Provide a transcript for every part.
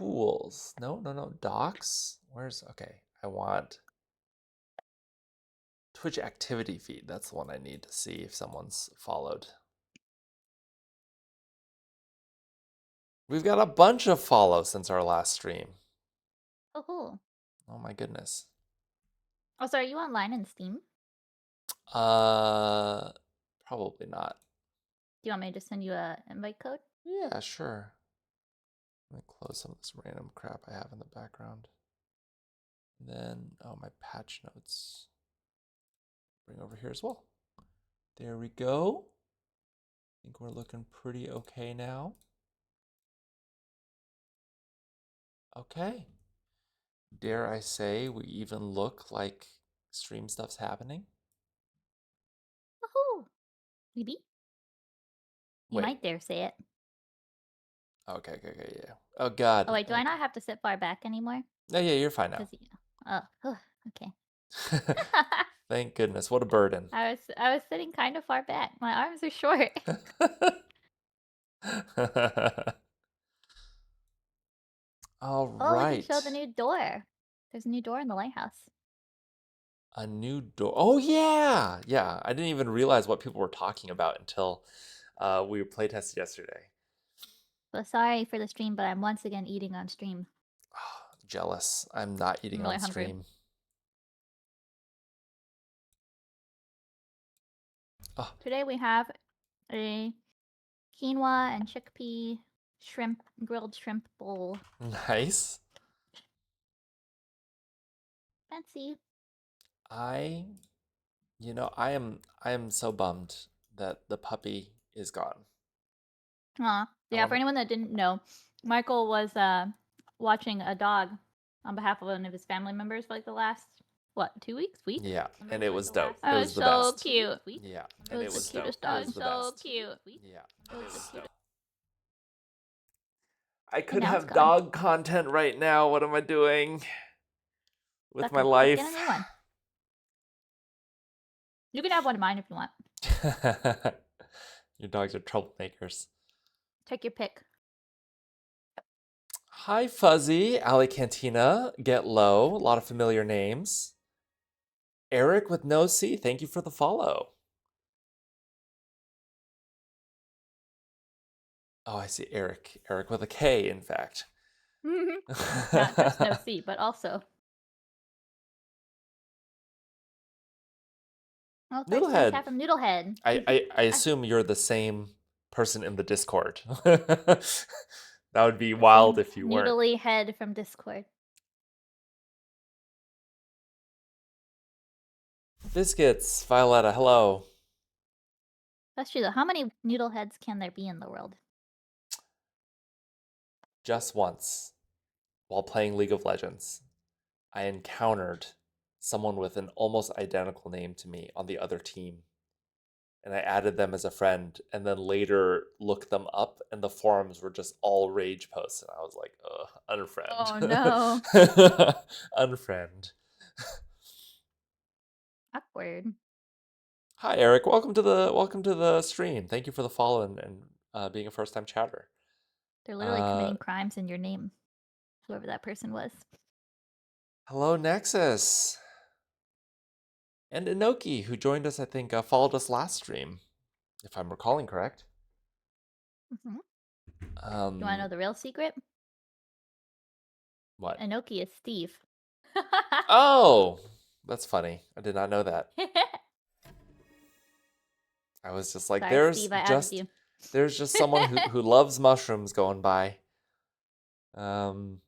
tools. No, docs. Okay, I want Twitch activity feed. That's the one I need to see if someone's followed. We've got a bunch of follows since our last stream. Oh, cool. Oh my goodness. Oh, so are you online in Steam? Probably not. Do you want me to send you a invite code? Yeah, sure. Let me close some of this random crap I have in the background. And then, oh, my patch notes. Bring over here as well. There we go. I think we're looking pretty okay now. Okay. Dare I say we even look like stream stuff's happening? Woohoo! Maybe. You Wait. might dare say it. Okay, yeah. Oh God. Oh wait, do I Okay. not have to sit far back anymore? No, yeah, you're fine now. Oh, okay. Thank goodness. What a burden. I was sitting kind of far back. My arms are short. All Oh, we can right. show the new door. There's a new door in the lighthouse. A new door. Oh yeah, yeah. I didn't even realize what people were talking about until we playtested yesterday. So sorry for the stream, but I'm once again eating on stream. Jealous. I'm not eating I'm really on hungry. stream. Oh, Today we have a quinoa and chickpea grilled shrimp bowl. nice. Fancy. I am so bummed that the puppy is gone. Yeah, for anyone that didn't know, Michael was watching a dog on behalf of one of his family members for like the last 2 weeks? Yeah, and it was dope. It It was was the so best. cute. Yeah, It and was it the was dope. cutest It dog. was the So best. cute. Yeah, it was dope. I And could now it's have gone. dog content right now. What am I doing with Suck my it. Let's get a life? new one. You can have one of mine if you want. Your dogs are troublemakers. Take your pick. Hi, Fuzzy, Cantina, Get Low, a lot of familiar names. Eric with no C, thank you for the follow. Oh, I see Eric. Eric with a K, in fact. Not just no C, but also. Oh, 13 Noodlehead. cat from Noodlehead. I assume you're the same person in the Discord. That would be wild if you weren't. Noodly head from Discord. Biscuits, Violetta, hello. That's true though. How many noodle heads can there be in the world? Just once, while playing League of Legends, I encountered someone with an almost identical name to me on the other team. And I added them as a friend, and then later looked them up, and the forums were just all rage posts. And I was like, unfriend. Oh no. Unfriend. Awkward. Hi, Eric. Welcome to the stream. Thank you for the follow and being a first time chatter. They're literally committing crimes in your name. Whoever that person was. Hello, Nexus. And Inoki, who joined us, I think, followed us last stream, if I'm recalling correct. Mm-hmm. You want to know the real secret? What? Inoki is Steve. Oh, that's funny. I did not know that. I was just like, Sorry, Steve, I outed you. There's just someone who loves mushrooms going by. Man,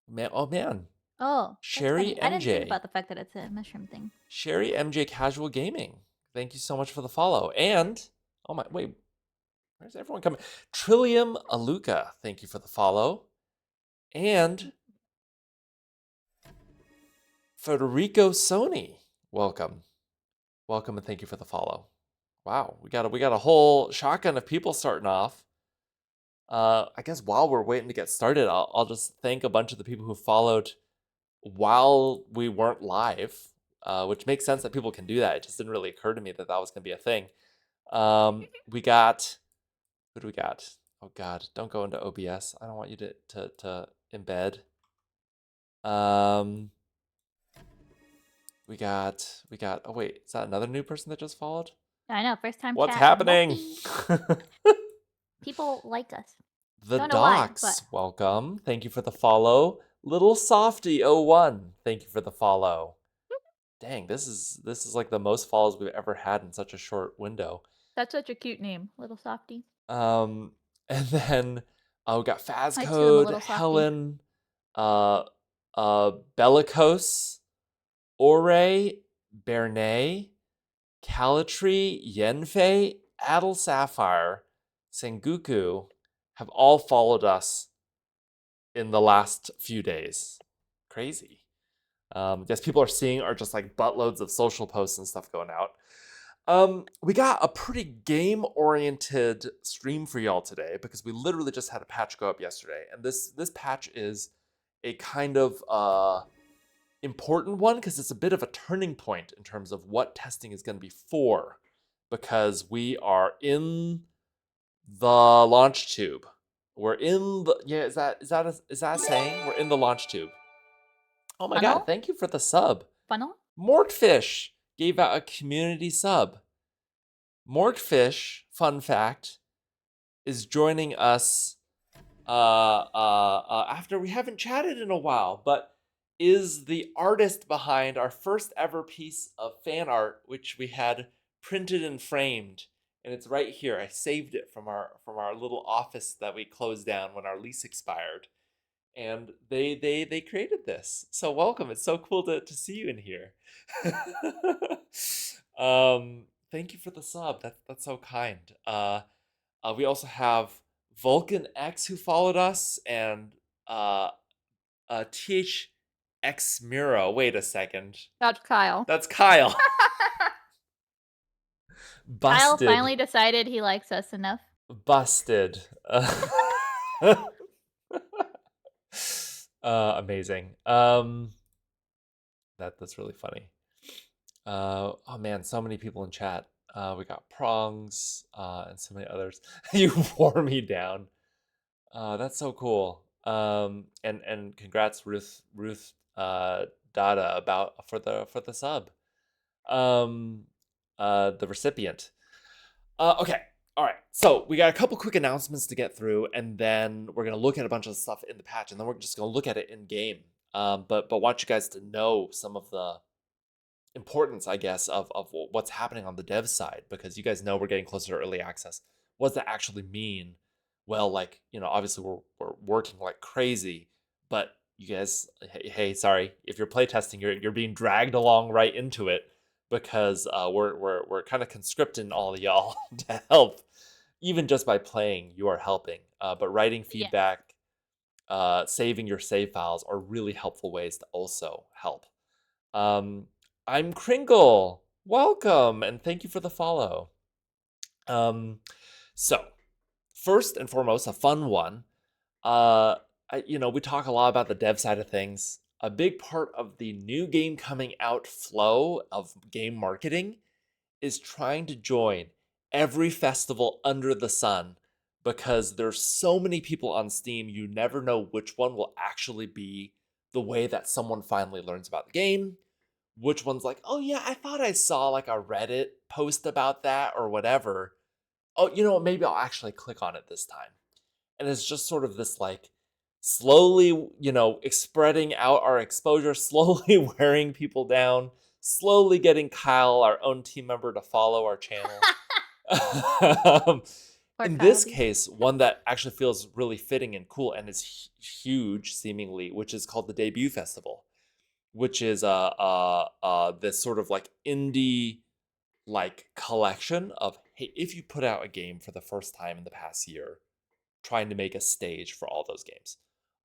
oh man. Oh, Sherry MJ. I didn't think about the fact that it's a mushroom thing. Sherry MJ Casual Gaming. Thank you so much for the follow. And oh my, wait, where's everyone coming? Trillium Aluka, thank you for the follow. And Federico Sony, welcome. Welcome and thank you for the follow. Wow, we got a whole shotgun of people starting off. I guess while we're waiting to get started, I'll just thank a bunch of the people who followed while we weren't live, which makes sense that people can do that. It just didn't really occur to me that was going to be a thing. We got, who do we got? Oh God, don't go into OBS. I don't want you to embed. Um, we got. Oh wait, is that another new person that just followed? I know, first time What's chat. I'm happening? lucky. People like us. The Don't know why, but Docs, welcome. Thank you for the follow. Little Softy01, thank you for the follow. Dang, this is like the most follows we've ever had in such a short window. that's such a cute name, Little Softy. And then we got I too am a Fazcode, little softy. Helen, uh, Bellicose, Ore, Bernay, Calitri, Yenfei, Adel Sapphire, Sengoku have all followed us in the last few days. Crazy. Yes, people are seeing are just like buttloads of social posts and stuff going out. We got a pretty game-oriented stream for y'all today because we literally just had a patch go up yesterday, and this patch is a kind of important one because it's a bit of a turning point in terms of what testing is going to be for, because we are in the launch tube. We're in the is that a saying? We're in the launch tube. Oh my God! Funnel? Thank you for the sub. Funnel? Mortfish gave out a community sub. Mortfish, fun fact, is joining us after we haven't chatted in a while, but is the artist behind our first ever piece of fan art, which we had printed and framed, and it's right here. I saved it from our little office that we closed down when our lease expired, and they created this. So welcome. It's so cool to see you in here. Thank you for the sub. That's so kind. We also have Vulcan X who followed us, and THX Miro. Wait a second. That's Kyle. That's Kyle. Kyle Busted. finally decided he likes us enough. Busted. Amazing. That's really funny. Oh man, so many people in chat. We got Prongs and so many others. You wore me down. That's so cool. And congrats Ruth Dada about for the sub. The recipient. Okay. All right. So we got a couple quick announcements to get through, and then we're gonna look at a bunch of stuff in the patch, and then we're just gonna look at it in game. But want you guys to know some of the importance, I guess, of what's happening on the dev side, because you guys know we're getting closer to early access. What does that actually mean? Well, like, obviously we're working like crazy, but you guys, hey, sorry, if you're playtesting, you're being dragged along right into it because we're kind of conscripting all of y'all to help. Even just by playing, you are helping. But writing feedback, saving your save files are really helpful ways to also help. I'm Kringle. Welcome, and thank you for the follow. So, first and foremost, a fun one. We talk a lot about the dev side of things. A big part of the new game coming out flow of game marketing is trying to join every festival under the sun, because there's so many people on Steam, you never know which one will actually be the way that someone finally learns about the game. Which one's like, oh yeah, I thought I saw like a Reddit post about that or whatever. Oh, you know what? Maybe I'll actually click on it this time. And it's just sort of this like slowly, spreading out our exposure, slowly wearing people down, slowly getting Kyle, our own team member, to follow our channel. In this case, one that actually feels really fitting and cool and is huge, seemingly, which is called the Debut Festival, which is this sort of like indie like collection of, hey, if you put out a game for the first time in the past year, trying to make a stage for all those games.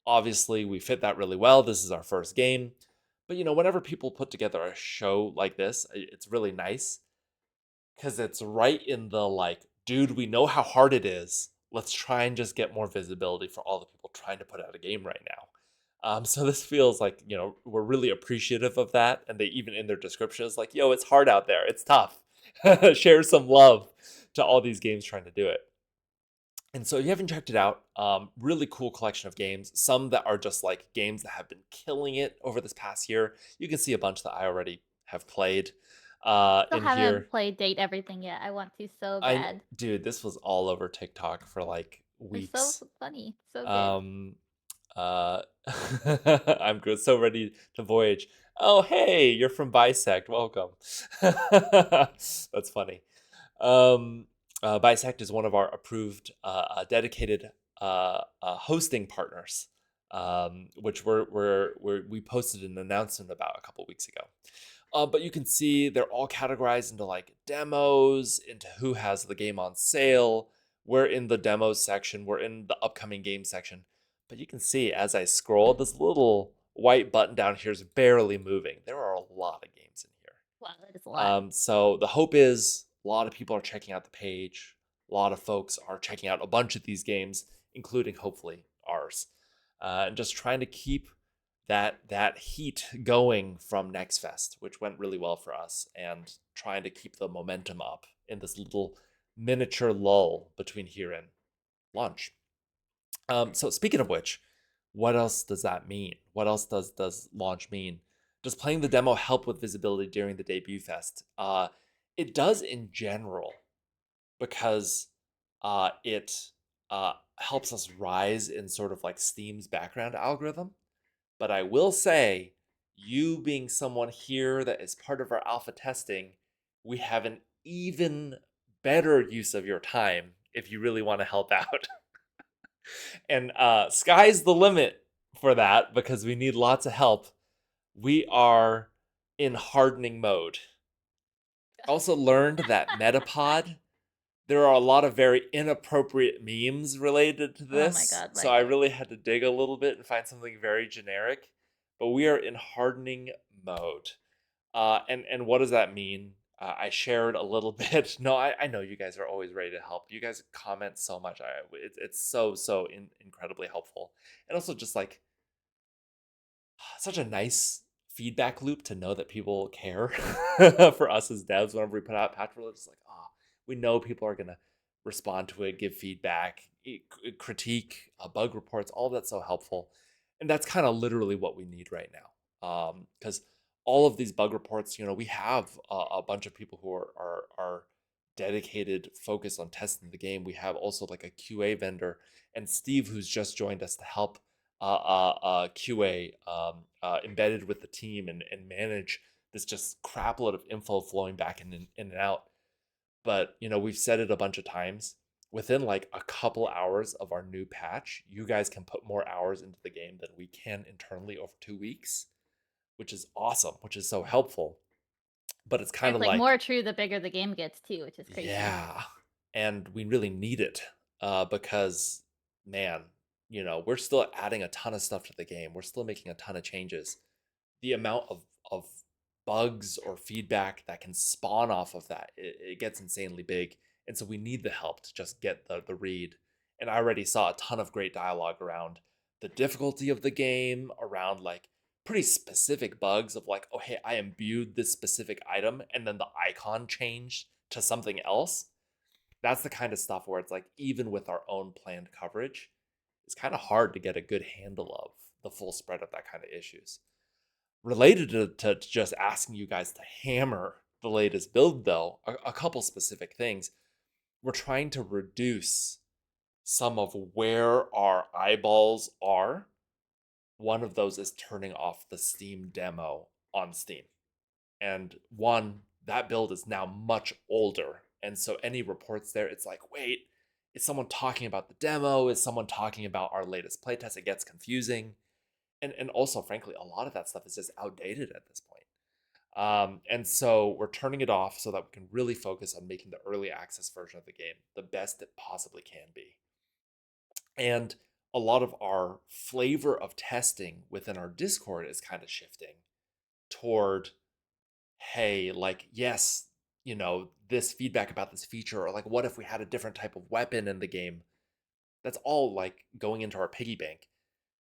Obviously, we fit that really well. This is our first game. But whenever people put together a show like this, it's really nice because it's right in the like, dude, we know how hard it is. Let's try and just get more visibility for all the people trying to put out a game right now. So this feels like, we're really appreciative of that. And they even in their description is like, yo, it's hard out there. It's tough. Share some love to all these games trying to do it. And so, if you haven't checked it out, really cool collection of games. Some that are just like games that have been killing it over this past year. You can see a bunch that I already have played Still in haven't here. played Date Everything yet. I want to so I bad. Dude, this was all over TikTok for like It's so weeks. funny, so good. Um, uh, I'm good, so ready to voyage. Oh, hey, you're from Bisect. Welcome. That's funny. Um, Bisect is one of our approved, dedicated hosting partners, which we posted an announcement about a couple weeks ago. But you can see they're all categorized into like demos, into who has the game on sale. We're in the demos section, we're in the upcoming game section. But you can see as I scroll, this little white button down here is barely moving. There are a lot of games in here. Wow, that is a lot. So the hope is a lot of people are checking out the page. A lot of folks are checking out a bunch of these games, including hopefully ours, and just trying to keep that heat going from Next Fest, which went really well for us, and trying to keep the momentum up in this little miniature lull between here and launch. So speaking of which, what else does that mean? What else does launch mean? Does playing the demo help with visibility during the debut fest? It does in general because it helps us rise in sort of like Steam's background algorithm. But I will say, you being someone here that is part of our alpha testing, we have an even better use of your time if you really want to help out. And sky's the limit for that because we need lots of help. We are in hardening mode. Also learned that Metapod, there are a lot of very inappropriate memes related to Oh my this. god, So I Michael. really had to dig a little bit and find something very generic. But we are in hardening mode. And what does that mean? I shared a little bit. No, I know you guys are always ready to help. You guys comment so much. It's so incredibly helpful, and also just like such a nice feedback loop to know that people care for us as devs whenever we put out a patch. We're just like, oh, we know people are gonna respond to it, give feedback, critique, bug reports. All that's so helpful, and that's kind of literally what we need right now. Because all of these bug reports, we have a bunch of people who are dedicated, focused on testing the game. We have also like a QA vendor and Steve, who's just joined us to help QA embedded with the team and manage this just crapload of info flowing back in and out. But we've said it a bunch of times. Within like a couple hours of our new patch, you guys can put more hours into the game than we can internally over 2 weeks, which is awesome, which is so helpful. But it's kind It's of like like, more true the bigger the game gets too, which is crazy. yeah, and we really need it because, man, we're still adding a ton of stuff to the game. We're still making a ton of changes. The amount of bugs or feedback that can spawn off of that, it gets insanely big. And so we need the help to just get the read. And I already saw a ton of great dialogue around the difficulty of the game, around like pretty specific bugs of like, oh, hey, I imbued this specific item and then the icon changed to something else. That's the kind of stuff where it's like, even with our own planned coverage, it's kind of hard to get a good handle of the full spread of that kind of issues. Related to just asking you guys to hammer the latest build, though, a couple specific things. We're trying to reduce some of where our eyeballs are. One of those is turning off the Steam demo on Steam. And one, that build is now much older. And so any reports there, it's like, wait, is someone talking about the demo? Is someone talking about our latest playtest? It gets confusing. And also, frankly, a lot of that stuff is just outdated at this point. And so we're turning it off so that we can really focus on making the early access version of the game the best it possibly can be. And a lot of our flavor of testing within our Discord is kind of shifting toward, hey, like, yes, this feedback about this feature, or like, what if we had a different type of weapon in the game? That's all like going into our piggy bank.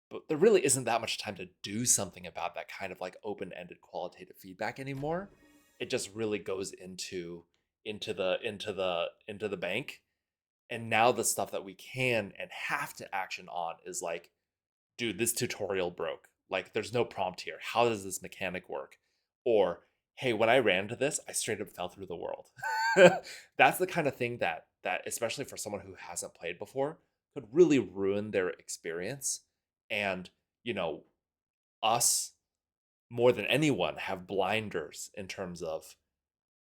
But there really isn't that much time to do something about that kind of like open-ended qualitative feedback anymore. It just really goes into the bank And now the stuff that we can and have to action on is like, dude, this tutorial broke. Like, there's no prompt here. How does this mechanic work? Or, hey, when I ran to this, I straight up fell through the world. That's the kind of thing that especially for someone who hasn't played before, could really ruin their experience. And, you know, us more than anyone have blinders in terms of,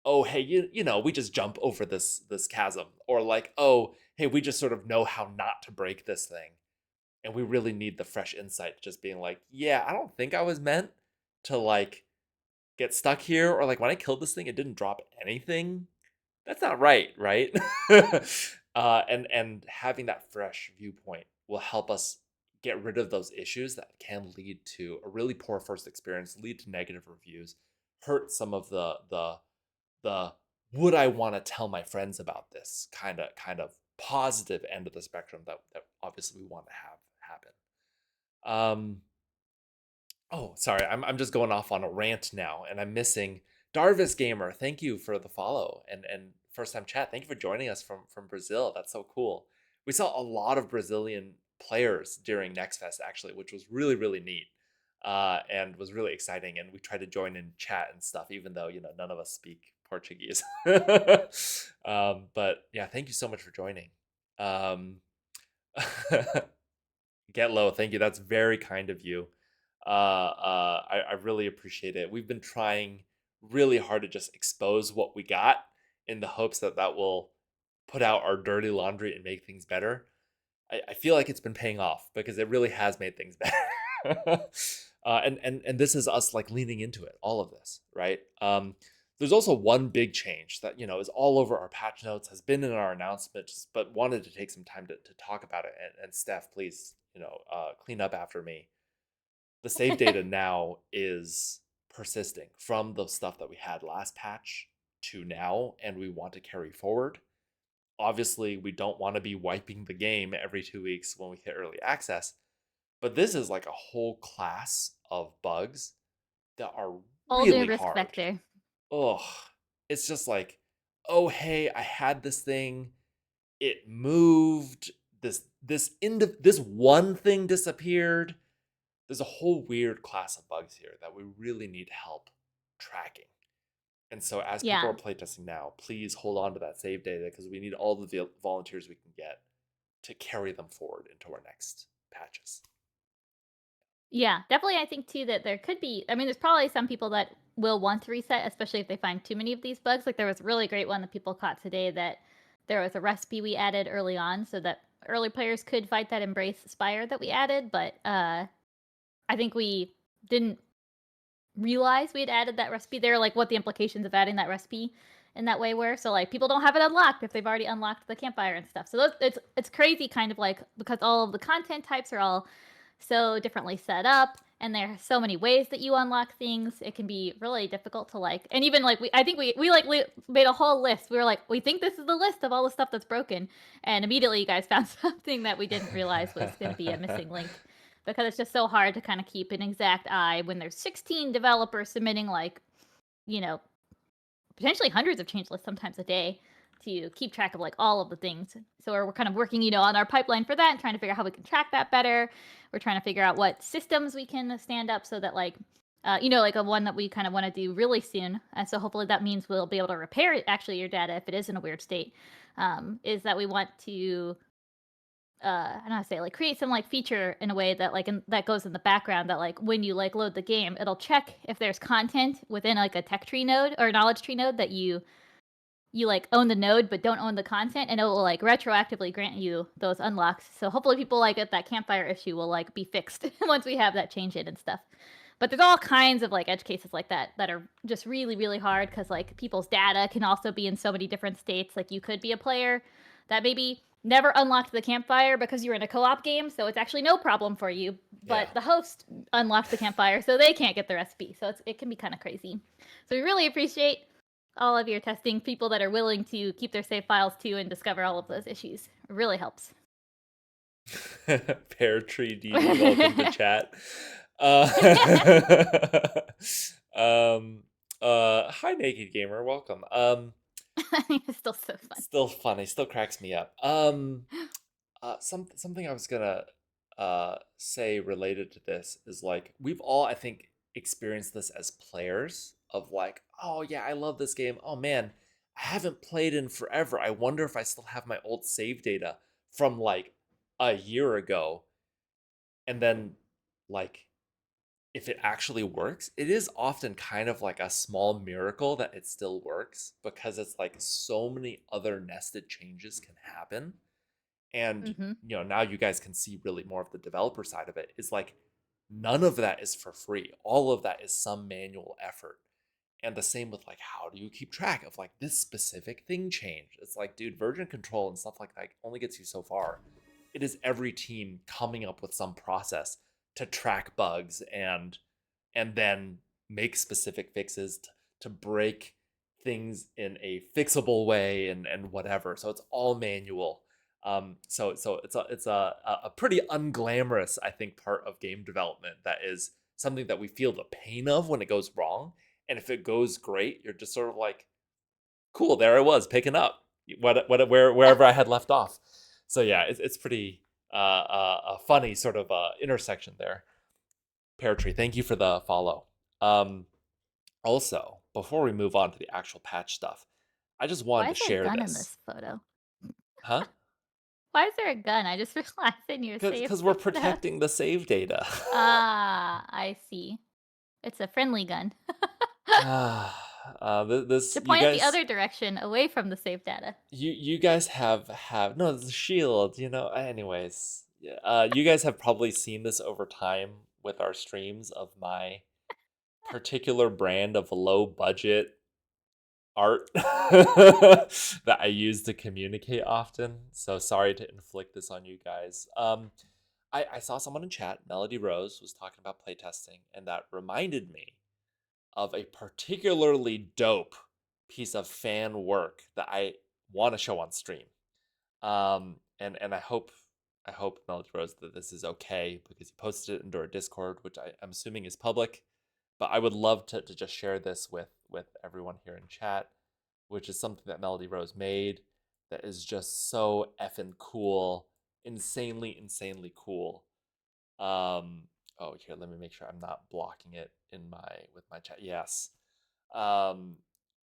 oh, hey, we just jump over this chasm, or like, oh, hey, we just sort of know how not to break this thing, and we really need the fresh insight, just being like, yeah, I don't think I was meant to like get stuck here, or like when I killed this thing it didn't drop anything. That's not right, right? And having that fresh viewpoint will help us get rid of those issues that can lead to a really poor first experience, lead to negative reviews, hurt some of the would I want to tell my friends about this kind of positive end of the spectrum that obviously we want to have happen. Oh, sorry, I'm just going off on a rant now, and I'm missing Darvis Gamer. Thank you for the follow and first time chat. Thank you for joining us from Brazil. That's so cool. We saw a lot of Brazilian players during Next Fest actually, which was really neat. And was really exciting. And we tried to join in chat and stuff, even though none of us speak Portuguese. But yeah, thank you so much for joining. Um, Get low, thank you. That's very kind of you. I really appreciate it. We've been trying really hard to just expose what we got in the hopes that that will put out our dirty laundry and make things better. I feel like it's been paying off because it really has made things better. And this is us like leaning into it, all of this, right? There's also one big change that is all over our patch notes, has been in our announcements, but wanted to take some time to talk about it. And Steph, please, clean up after me. The save data now is persisting from the stuff that we had last patch to now, and we want to carry forward. Obviously, we don't want to be wiping the game every 2 weeks when we hit early access, but this is like a whole class of bugs that are Whole new really risk hard. vector. Oh, it's just like, oh, hey, I had this thing, it moved, this one thing disappeared. There's a whole weird class of bugs here that we really need help tracking. And so as people Yeah. are playtesting now, please hold on to that save data because we need all the volunteers we can get to carry them forward into our next patches. Yeah, definitely. I think too that there could be. I mean, there's probably some people that will want to reset, especially if they find too many of these bugs. Like there was a really great one that people caught today that there was a recipe we added early on so that early players could fight that embrace spire that we added. But I think we didn't realize we had added that recipe there, like what the implications of adding that recipe in that way were. So like people don't have it unlocked if they've already unlocked the campfire and stuff. So it's crazy, kind of like because all of the content types are all so differently set up and there are so many ways that you unlock things. It can be really difficult to like, and even like I think we like made a whole list. We were like, we think this is the list of all the stuff that's broken, and immediately you guys found something that we didn't realize was going to be a missing link, because it's just so hard to kind of keep an exact eye when there's 16 developers submitting like, you know, potentially hundreds of change lists sometimes a day to keep track of like all of the things. So we're kind of working, on our pipeline for that and trying to figure out how we can track that better. We're trying to figure out what systems we can stand up so that like, like a one that we kind of want to do really soon. So hopefully that means we'll be able to repair actually your data if it is in a weird state. Is that we want to I don't know how to say, like create some like feature in a way that like that goes in the background that like when you like load the game, it'll check if there's content within like a tech tree node or knowledge tree node that you like own the node but don't own the content, and it will like retroactively grant you those unlocks. So hopefully people like at that campfire issue will like be fixed once we have that change in and stuff. But there's all kinds of like edge cases like that that are just really hard because like people's data can also be in so many different states. Like you could be a player that maybe never unlocked the campfire because you're in a co-op game, so it's actually no problem for you. But Yeah. the host unlocked the campfire, so they can't get the recipe. So it can be kind of crazy. So we really appreciate all of your testing people that are willing to keep their save files too and discover all of those issues. It really helps. Pear Tree DD, welcome to chat. Uh, Hi Naked Gamer, welcome. It's still so fun. Still funny, still cracks me up. Something I was gonna say related to this is like we've all, I think, experienced this as players of like, oh yeah, I love this game. Oh man, I haven't played in forever. I wonder if I still have my old save data from like a year ago. And then like if it actually works, it is often kind of like a small miracle that it still works because it's like so many other nested changes can happen. And Hmm. now you guys can see really more of the developer side of it. Is like none of that is for free. All of that is some manual effort. And the same with like how do you keep track of like this specific thing changed? It's like, dude, version control and stuff like that only gets you so far. It is every team coming up with some process to track bugs and then make specific fixes to break things in a fixable way and whatever. So it's all manual. So it's a pretty unglamorous, I think, part of game development that is something that we feel the pain of when it goes wrong. And if it goes great, you're just sort of like, cool, there I was picking up wherever I had left off. So yeah, it's pretty a funny sort of intersection there. Pear Tree, thank you for the follow. Um, Also, before we move on to the actual patch stuff, I just wanted Why to is there a share gun in this. this photo? Huh? Why is there a gun? I just realized in your save Because we're data. protecting the save data. Ah, I see. It's a friendly gun. This To point it the other direction, away from the save data. you guys have no, it's a shield. Anyways, yeah, you guys have probably seen this over time with our streams of my particular brand of low budget art that I use to communicate often. So sorry to inflict this on you guys. I saw someone in chat, Melody Rose, was talking about playtesting, and that reminded me of a particularly dope piece of fan work that I want to show on stream. And I hope Melody Rose that this is okay because he posted it into our Discord, which I'm assuming is public. But I would love to just share this with everyone here in chat, which is something that Melody Rose made that is just so effing cool, insanely cool. Um, oh, here, let me make sure I'm not blocking it in my chat. Yes. Um,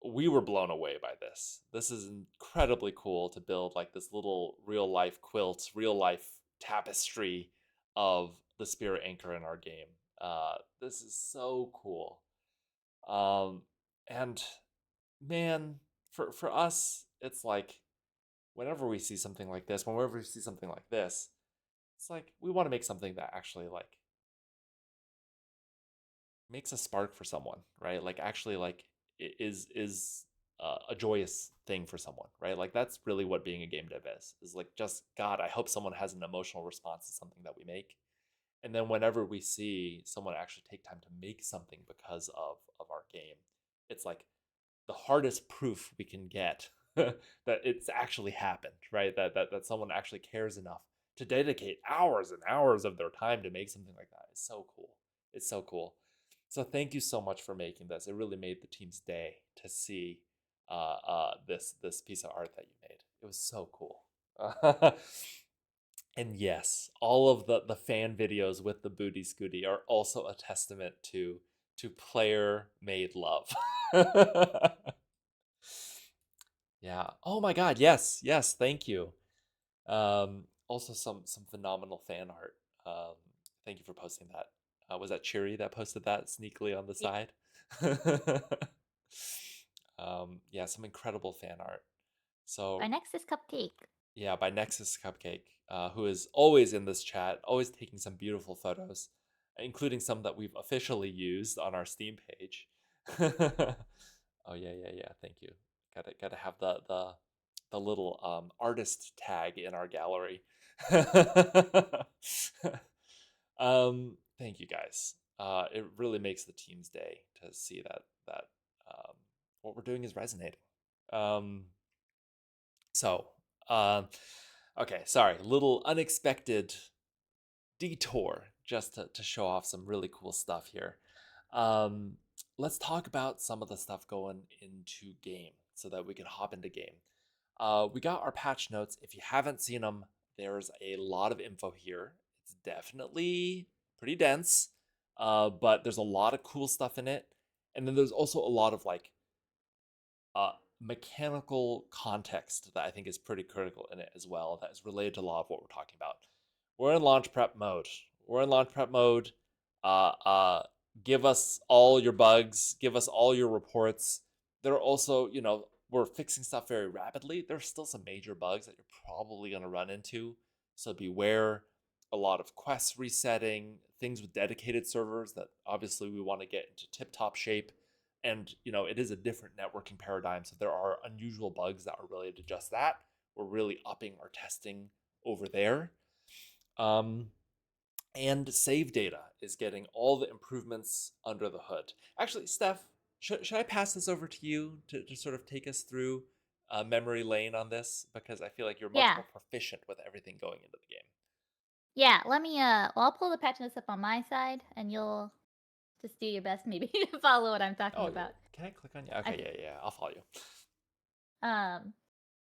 we were blown away by this. This is incredibly cool to build like this little real life quilt, real life tapestry of the spirit anchor in our game. This is so cool. Um, and man, for us, it's like whenever we see something like this, whenever we see something like this, it's like we want to make something that actually like makes a spark for someone, right? Like actually like is a joyous thing for someone, right? Like that's really what being a game dev is like just God, I hope someone has an emotional response to something that we make. And then whenever we see someone actually take time to make something because of our game, it's like the hardest proof we can get that it's actually happened, right? That someone actually cares enough to dedicate hours and hours of their time to make something like that is so cool. It's so cool. So thank you so much for making this. It really made the team's day to see this piece of art that you made. It was so cool. And yes, all of the fan videos with the booty scooty are also a testament to player made love. Yeah. Oh my God. Yes. Yes. Thank you. Also some phenomenal fan art. Um, Thank you for posting that. Was that Cheery that posted that sneakily on the Yeah. side? Yeah, some incredible fan art. My So next is Cupcake. yeah, by Nexus Cupcake, who is always in this chat, always taking some beautiful photos, including some that we've officially used on our Steam page. Oh yeah. Thank you. Gotta have the little artist tag in our gallery. Thank you guys. It really makes the team's day to see that um, what we're doing is resonating. Um, so, um, okay, sorry, little unexpected detour just to show off some really cool stuff here. Um, let's talk about some of the stuff going into game. so that we can hop into game. We got our patch notes. If you haven't seen them, there's a lot of info here. It's definitely pretty dense, but there's a lot of cool stuff in it. And then there's also a lot of like mechanical context that I think is pretty critical in it as well. That is related to a lot of what we're talking about. We're in launch prep mode. We're in launch prep mode. Uh, uh, Give us all your bugs. Give us all your reports. There are also, we're fixing stuff very rapidly. There's still some major bugs that you're probably going to run into. So beware. A lot of quests resetting, things with dedicated servers that obviously we want to get into tip top shape. And, it is a different networking paradigm. So there are unusual bugs that are related to just that. We're really upping our testing over there. And save data is getting all the improvements under the hood. Actually, Steph, should I pass this over to you to sort of take us through memory lane on this? Because I feel like you're much Yeah. more proficient with everything going into the game. Yeah, let me well, I'll pull the patch notes up on my side and you'll just do your best maybe to follow what I'm talking Oh, about. can I click on you? I Okay, yeah, I'll follow you. um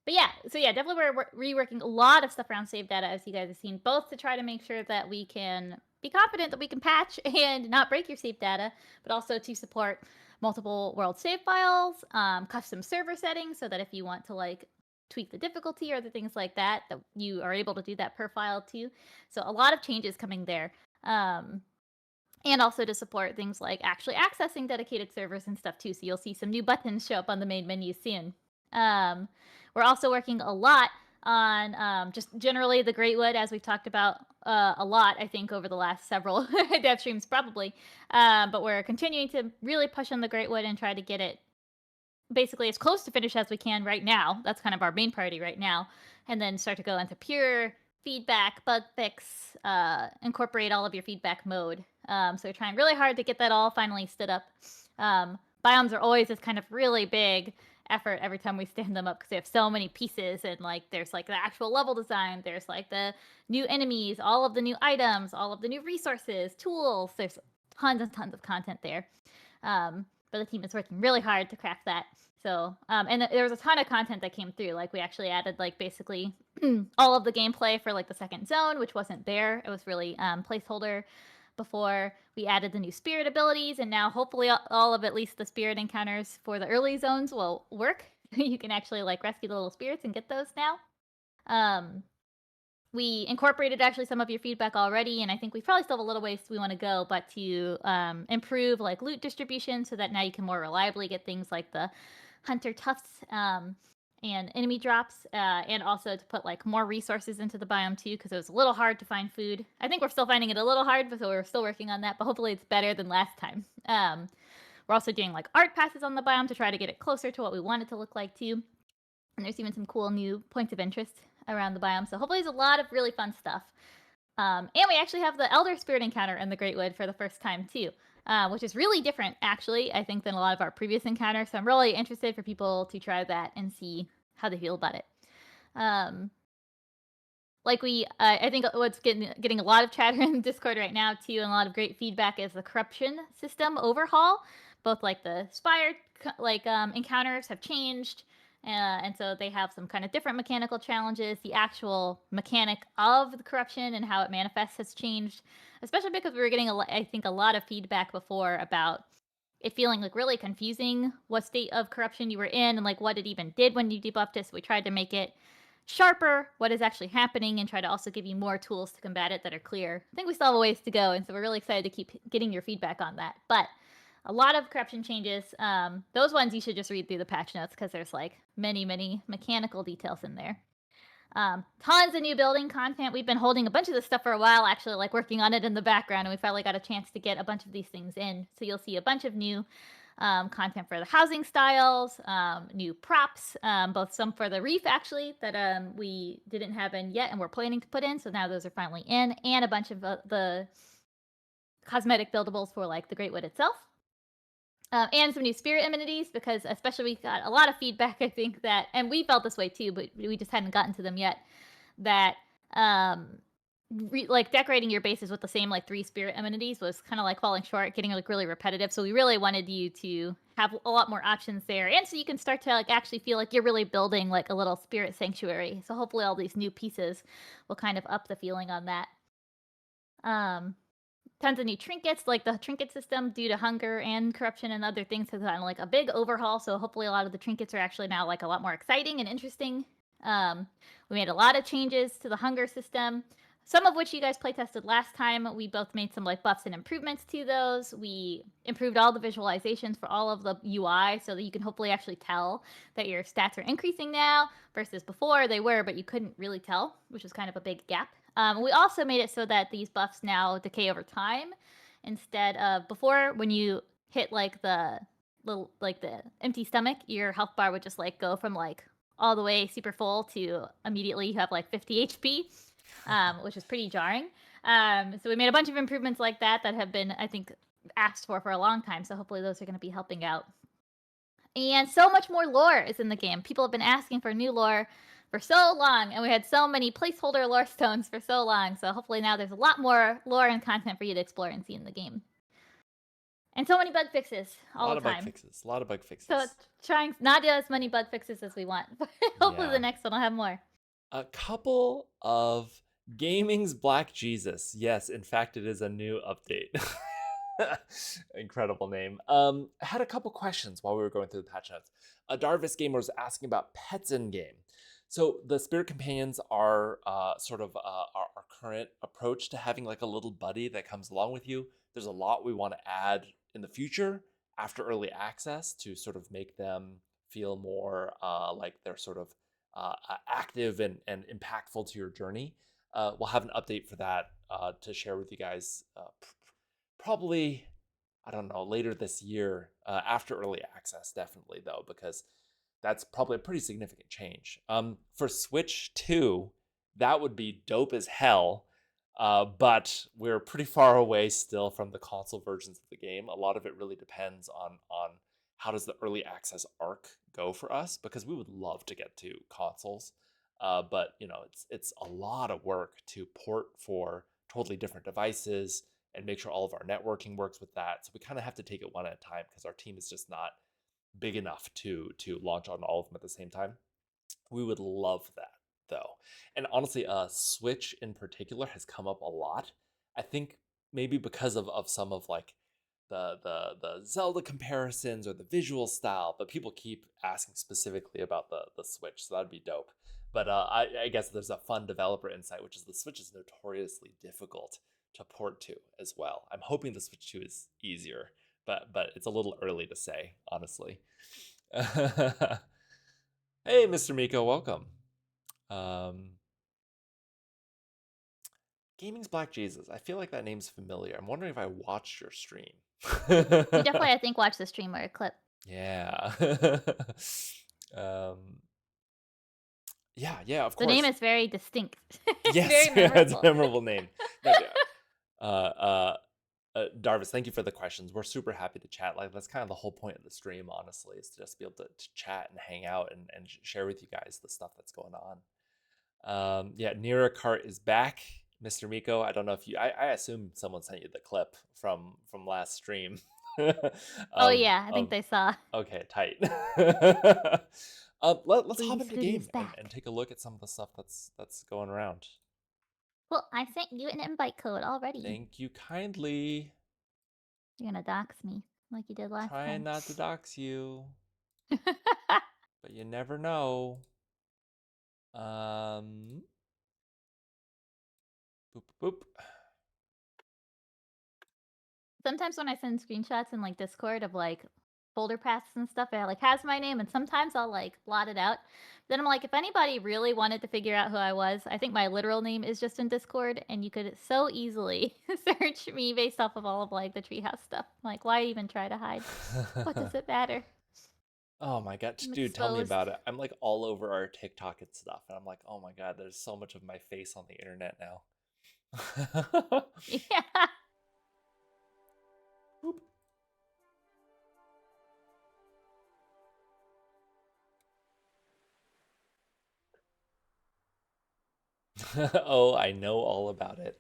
but yeah, so yeah, definitely we're reworking a lot of stuff around save data as you guys have seen, both to try to make sure that we can be confident that we can patch and not break your save data, but also to support multiple world save files, custom server settings, so that if you want to like tweak the difficulty or other things like that, that you are able to do that per file too. So a lot of changes coming there. And also to support things like actually accessing dedicated servers and stuff too. So you'll see some new buttons show up on the main menu soon. Um, we're also working a lot on just generally the Greatwood, as we've talked about a lot, I think, over the last several dev streams, probably. But we're continuing to really push on the Greatwood and try to get it basically as close to finish as we can right now. That's kind of our main priority right now. And then start to go into pure feedback, bug fix, incorporate all of your feedback mode. So we're trying really hard to get that all finally stood up. Biomes are always this kind of really big effort every time we stand them up because they have so many pieces and like there's like the actual level design, there's like the new enemies, all of the new items, all of the new resources, tools. There's tons and tons of content there. But the team is working really hard to craft that. So, and there was a ton of content that came through. Like we actually added like basically all of the gameplay for like the second zone, which wasn't there. It was really placeholder before. We added the new spirit abilities, and now hopefully all of at least the spirit encounters for the early zones will work. You can actually like rescue the little spirits and get those now. We incorporated actually some of your feedback already, and I think we probably still have a little ways we want to go, but to improve like loot distribution so that now you can more reliably get things like the hunter tufts and enemy drops, and also to put like more resources into the biome too, because it was a little hard to find food. I think we're still finding it a little hard, so we're still working on that, but hopefully it's better than last time. We're also doing like art passes on the biome to try to get it closer to what we want it to look like too. And there's even some cool new points of interest around the biome. So hopefully there's a lot of really fun stuff. And we actually have the Elder Spirit encounter in the Greatwood for the first time too, which is really different actually, I think, than a lot of our previous encounters. So I'm really interested for people to try that and see how they feel about it. I think what's getting a lot of chatter in Discord right now too, and a lot of great feedback is the corruption system overhaul. Both like the Spire encounters have changed, and so they have some kind of different mechanical challenges. The actual mechanic of the corruption and how it manifests has changed, especially because we were getting I think a lot of feedback before about it feeling like really confusing what state of corruption you were in and like what it even did when you debuffed it. So we tried to make it sharper what is actually happening and try to also give you more tools to combat it that are clear. I think we still have a ways to go, and so we're really excited to keep getting your feedback on that. But a lot of corruption changes. Those ones you should just read through the patch notes because there's like many, many mechanical details in there. Tons of new building content. We've been holding a bunch of this stuff for a while, actually, like working on it in the background, and we finally got a chance to get a bunch of these things in. So you'll see a bunch of new content for the housing styles, new props, both some for the reef actually that we didn't have in yet and we're planning to put in. So now those are finally in, and a bunch of the cosmetic buildables for like the Greatwood itself. And some new spirit amenities because especially we got a lot of feedback, I think that, and we felt this way too, but we just hadn't gotten to them yet, that like decorating your bases with the same like 3 spirit amenities was kind of like falling short, getting like really repetitive. So we really wanted you to have a lot more options there, and so you can start to like actually feel like you're really building like a little spirit sanctuary. So hopefully all these new pieces will kind of up the feeling on that. Um, Tons of new trinkets, like the trinket system due to hunger and corruption and other things has gotten like a big overhaul. So hopefully a lot of the trinkets are actually now like a lot more exciting and interesting. We made a lot of changes to the hunger system, some of which you guys play tested last time. We both made some like buffs and improvements to those. We improved all the visualizations for all of the UI so that you can hopefully actually tell that your stats are increasing now versus before they were, but you couldn't really tell, which is kind of a big gap. We also made it so that these buffs now decay over time instead of before when you hit like the little like the empty stomach, your health bar would just like go from like all the way super full to immediately you have like 50 HP, which is pretty jarring. So we made a bunch of improvements like that that have been, I think, asked for a long time. So hopefully those are going to be helping out. And so much more lore is in the game. People have been asking for new lore for so long, and we had so many placeholder lore stones for so long. So hopefully now there's a lot more lore and content for you to explore and see in the game. And so many bug fixes A all lot the of bug time. fixes. A lot of bug fixes. So it's trying not to do as many bug fixes as we want, but hopefully Yeah. the next one will have more. A couple of Gaming's Black Jesus. Yes, in fact, it is a new update. Incredible name. I had a couple questions while we were going through the patch notes. Darvis Gamer was asking about pets in game. So the spirit companions are sort of our current approach to having like a little buddy that comes along with you. There's a lot we want to add in the future after early access to sort of make them feel more like they're sort of active and impactful to your journey. We'll have an update for that to share with you guys probably, I don't know, later this year after early access, definitely, though, because that's probably a pretty significant change. For Switch 2, that would be dope as hell. But we're pretty far away still from the console versions of the game. A lot of it really depends on how does the early access arc go for us, because we would love to get to consoles. But you know, it's a lot of work to port for totally different devices and make sure all of our networking works with that. So we kind of have to take it one at a time because our team is just not big enough to launch on all of them at the same time. We would love that though. And honestly, Switch in particular has come up a lot. I think maybe because of some of like the Zelda comparisons or the visual style, but people keep asking specifically about the Switch, so that'd be dope. But I guess there's a fun developer insight, which is the Switch is notoriously difficult to port to as well. I'm hoping the Switch 2 is easier, but it's a little early to say, honestly. Hey, Mr. Miko, welcome. Um, Gaming's Black Jesus. I feel like that name's familiar. I'm wondering if I watched your stream. You definitely, I think, watch the stream or a clip. Yeah. um, yeah, of The course. name is very distinct. Yes, Very it's a memorable. memorable name. Darvis, thank you for the questions. We're super happy to chat. Like that's kind of the whole point of the stream, honestly, is to just be able to chat and hang out and share with you guys the stuff that's going on. Yeah, Nera Cart is back, Mr. Miko. I don't know if you. I assume someone sent you the clip from last stream. Oh yeah, I think Of they saw. okay, tight. Let's hop Lady into the Scooty is game back. and take a look at some of the stuff that's going around. Well, I sent you an invite code already. Thank you kindly. You're gonna dox me like you did last Trying time. not to dox you, but you never know. Um, boop boop. Sometimes when I send screenshots in like Discord of like folder paths and stuff, it like has my name, and sometimes I'll like blot it out. Then I'm like, if anybody really wanted to figure out who I was, I think my literal name is just in Discord, and you could so easily search me based off of all of like the treehouse stuff. Like, why even try to hide? What does it matter? Oh my god, I'm dude, tell me exposed. about it. I'm like all over our TikTok and stuff, and I'm like, oh my god, there's so much of my face on the internet now. Yeah. Boop. Oh, I know all about it.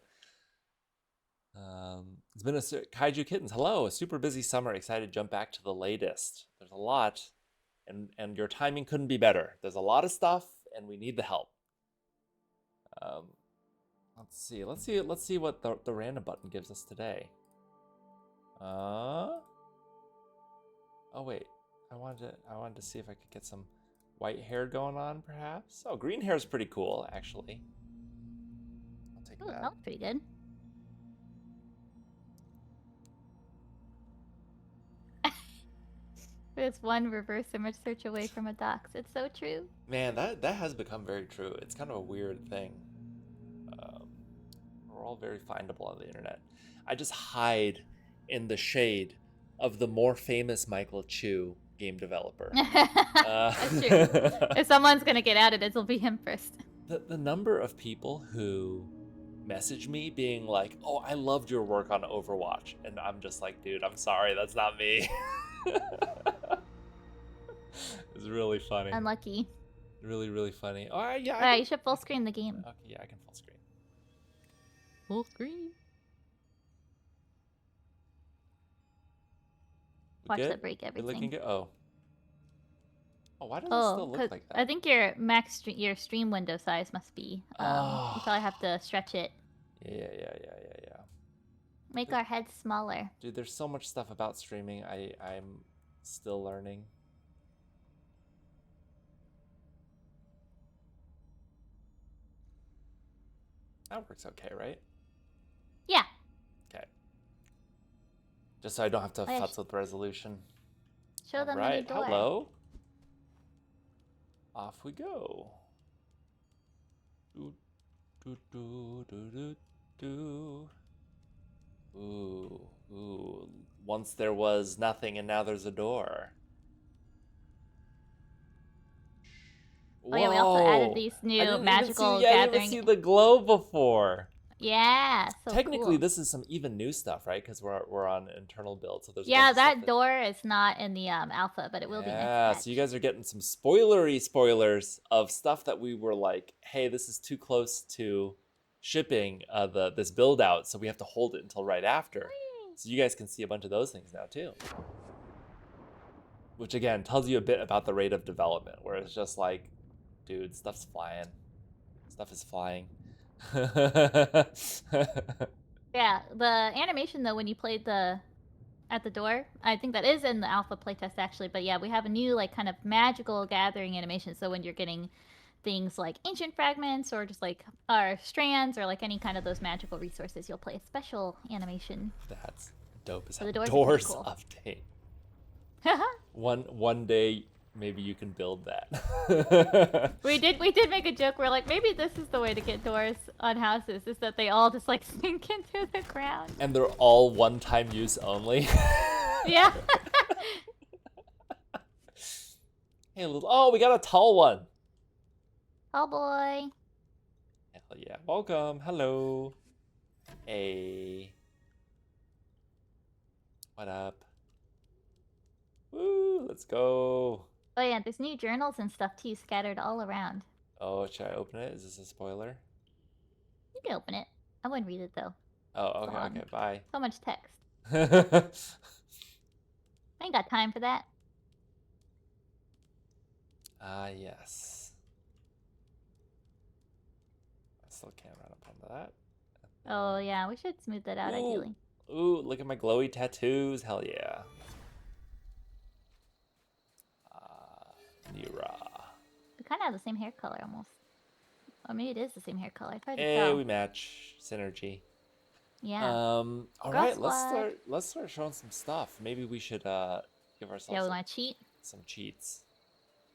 It's been Kaiju Kittens. Hello, a super busy summer. Excited to jump back to the latest. There's a lot, and your timing couldn't be better. There's a lot of stuff, and we need the help. Um, let's see what the random button gives us today. Oh wait, I wanted to see if I could get some white hair going on, perhaps. Oh, green hair is pretty cool, actually. I'll take Ooh, that. that looks pretty good. There's one reverse image search away from a dox. It's so true. Man, that has become very true. It's kind of a weird thing. We're all very findable on the internet. I just hide in the shade of the more famous Michael Chu game developer. That's true. If someone's gonna get at it, it'll be him first. The number of people who message me being like, "Oh, I loved your work on Overwatch," and I'm just like, "Dude, I'm sorry, that's not me." It's really funny. Unlucky. Really funny. Oh yeah. Alright, you should full screen the game. Okay, yeah, I can full screen. Full screen. Watch Good? that break You're everything. looking good. Oh, why does it still look like that? I think your your stream window size must be. You probably have to stretch it. Yeah. Make our heads smaller. Dude, there's so much stuff about streaming. I'm still learning. That works okay, right? Yeah. Okay. Just so I don't have to Oh, yeah. futz with resolution. Show them right. the door. Hello. Off we go. Ooh. Once there was nothing and now there's a door. Oh yeah, we also added these new magical gathering. I didn't even see the glow before. Yeah, so technically, cool. this is some even new stuff, right? Because we're on internal build, so there's that door is not in the alpha, but it will be next patch. So you guys are getting some spoilers of stuff that we were like, hey, this is too close to shipping this build out, so we have to hold it until right after. So you guys can see a bunch of those things now too. Which again tells you a bit about the rate of development, where it's just like, dude, stuff's flying. Stuff is flying. Yeah, the animation though when you played at the door, I think that is in the alpha playtest actually, but yeah, we have a new like kind of magical gathering animation. So when you're getting things like ancient fragments or just like our strands or like any kind of those magical resources, you'll play a special animation. That's dope as So hell. the Doors cool. update. One day maybe you can build that. we did make a joke. We're like, maybe this is the way to get doors on houses, is that they all just like sink into the ground. And they're all one-time use only. Yeah. Hey, we got a tall one. Oh boy. Hell yeah. Welcome. Hello. Hey. What up? Woo, let's go. Oh yeah, there's new journals and stuff too scattered all around. Oh, should I open it? Is this a spoiler? You can open it. I wouldn't read it though. Oh, okay, bye. So much text. I ain't got time for that. Yes. I still can't run up onto that. Oh yeah, we should smooth that out ideally. Ooh, look at my glowy tattoos. Hell yeah. Nera. We kind of have the same hair color almost. Or maybe it is the same hair color. It's hard to Hey, tell. we match. Synergy. Yeah. All right, let's start showing some stuff. Maybe we should give ourselves. Yeah, we want to cheat. Some cheats.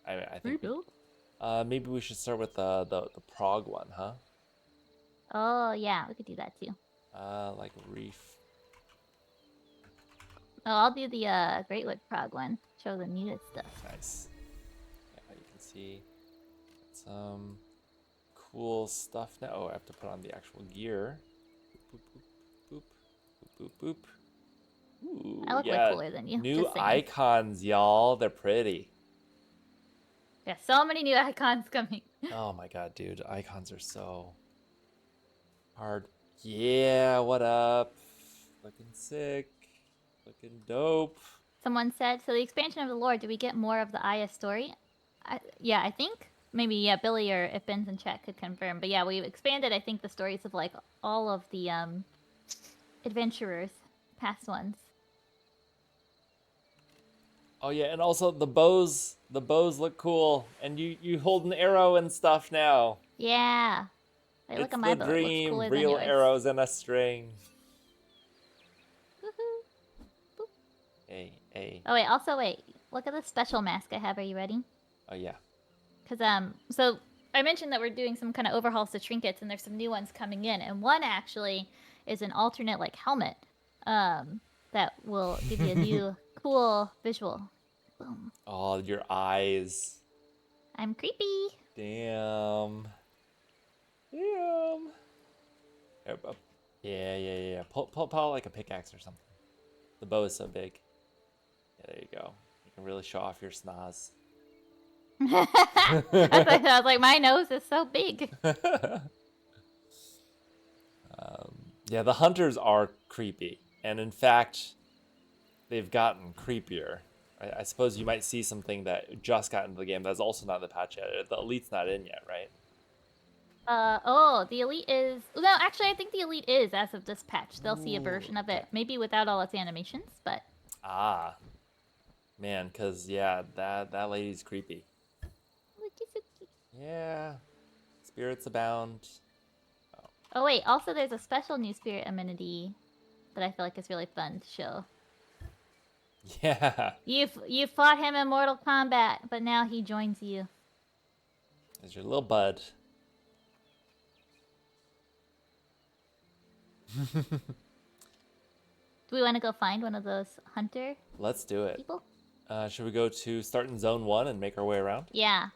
I think. Rebuild. Maybe we should start with the prog one, huh? Oh yeah, we could do that too. Like reef. Oh, I'll do the Greatwood prog one. Show the newest stuff. Nice. Yeah, you can see some cool stuff now. Oh, I have to put on the actual gear. Boop, boop, boop, boop, boop, boop. Ooh, I look way cooler than you. New icons, y'all. They're pretty. Yeah, so many new icons coming. Oh my god, dude. Icons are so Hard. Yeah, what up? Looking sick. Looking dope. Someone said, so the expansion of the lore, do we get more of the Aya story? Yeah, I think. Maybe, yeah, Billy or if Ben's in chat could confirm. But yeah, we've expanded, I think, the stories of, like, all of the adventurers, past ones. Oh yeah, and also the bows look cool. And you hold an arrow and stuff now. Yeah. Wait, look It's at the my bow. It looks dream. cooler than Real yours. arrows in a string. Woohoo. Boop. Hey. Oh, wait, also, wait. Look at the special mask I have. Are you ready? Oh yeah. Because, so I mentioned that we're doing some kind of overhauls to trinkets, and there's some new ones coming in. And one actually is an alternate, like, helmet that will give you a new, cool visual. Boom. Oh, your eyes. I'm creepy. Damn. Yeah. Pull out like a pickaxe or something. The bow is so big. Yeah, there you go. You can really show off your snaz. I was like, my nose is so big. Yeah, the hunters are creepy. And in fact, they've gotten creepier. I suppose you might see something that just got into the game that's also not in the patch yet. The elite's not in yet, right? The elite is... No, actually, I think the elite is as of this patch. They'll see a version of it, maybe without all its animations, but... Ah. Man, because, yeah, that lady's creepy. Yeah. Spirits abound. Oh, wait, also there's a special new spirit amenity that I feel like is really fun to show. Yeah. You fought him in Mortal Kombat, but now he joins you. There's your little bud. Do we want to go find one of those hunter Let's do it. people? Should we go to start in zone 1 and make our way around? Yeah.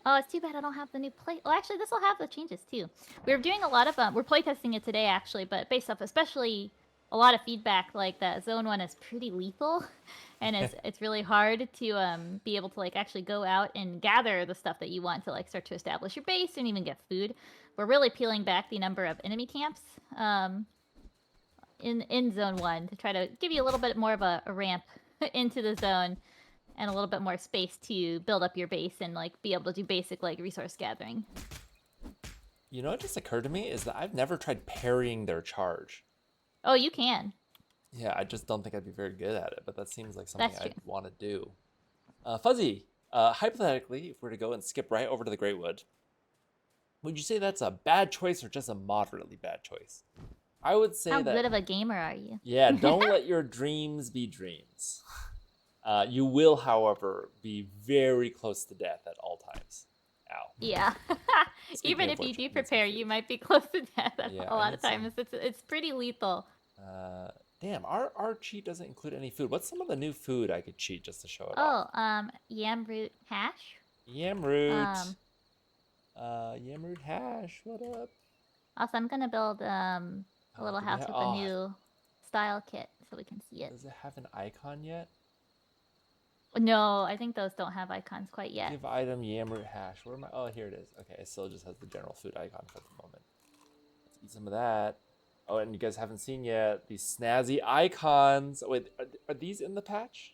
Oh, it's too bad I don't have the new play. Well, actually, this will have the changes too. We're doing a lot of we're playtesting it today actually, but based off especially a lot of feedback like that Zone 1 is pretty lethal, and it's really hard to be able to like actually go out and gather the stuff that you want to like start to establish your base and even get food. We're really peeling back the number of enemy camps in Zone 1 to try to give you a little bit more of a ramp into the zone and a little bit more space to build up your base and like be able to do basic like resource gathering. You know what just occurred to me is that I've never tried parrying their charge. Oh, you can. Yeah, I just don't think I'd be very good at it, but that seems like something That's I'd true. want to do. Fuzzy, hypothetically, if we're to go and skip right over to the Greatwood, would you say that's a bad choice or just a moderately bad choice? I would say How that... good of a gamer are you? Yeah, don't let your dreams be dreams. You will, however, be very close to death at all times. Ow. Yeah. Even if you do prepare, you might be close to death a lot of times. It's pretty lethal. Damn, our cheat doesn't include any food. What's some of the new food I could cheat just to show it off? Oh, yam root hash. Yam root. Yam root hash. What up? Also, I'm gonna build a little house with a new style kit so we can see it. Does it have an icon yet? No, I think those don't have icons quite yet. Give item yam root hash. Where am I? Oh, here it is. Okay, it still just has the general food icon for the moment. Let's eat some of that. Oh, and you guys haven't seen yet these snazzy icons. Wait, are these in the patch?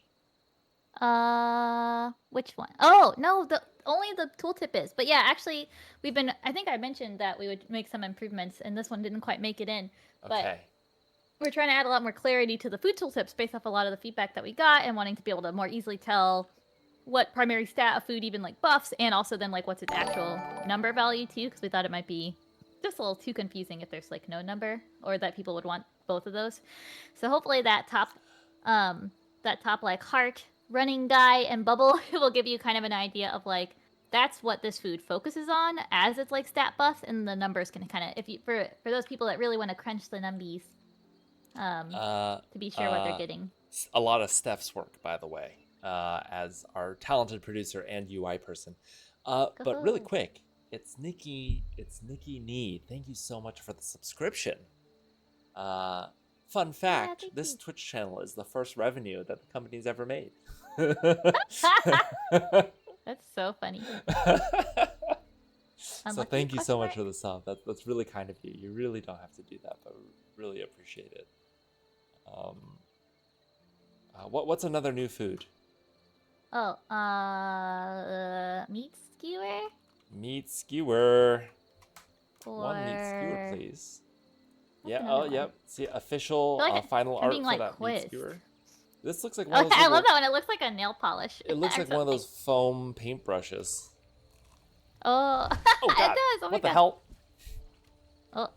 Which one? Oh, no, only the tooltip is. But yeah, actually, I think I mentioned that we would make some improvements, and this one didn't quite make it in. Okay. But we're trying to add a lot more clarity to the food tooltips based off a lot of the feedback that we got and wanting to be able to more easily tell what primary stat a food even like buffs and also then like what's its actual number value too, because we thought it might be just a little too confusing if there's like no number or that people would want both of those. So hopefully that top like heart, running guy, and bubble will give you kind of an idea of like that's what this food focuses on as its like stat buffs, and the numbers can kind of, if you for those people that really want to crunch the numbies, to be sure what they're getting. A lot of Steph's work, by the way, as our talented producer and UI person. But really quick, it's Nikki Need. Thank you so much for the subscription. Fun fact, this Twitch channel is the first revenue that the company's ever made. That's so funny. So Unlucky? thank you so Question much mark? for the sub. That's really kind of you. You really don't have to do that, but we really appreciate it. What's another new food? Oh, meat skewer? Meat skewer. One meat skewer, Or please. what's Yeah. another Oh, one? yep. See, I official feel like final I'm art being for like that meat quizzed. skewer. This looks like one Oh, of those I love little. that one. It looks like a nail polish It looks or like one of something. those foam paintbrushes. Oh, Oh it God! does. Oh my What the god. hell? Oh,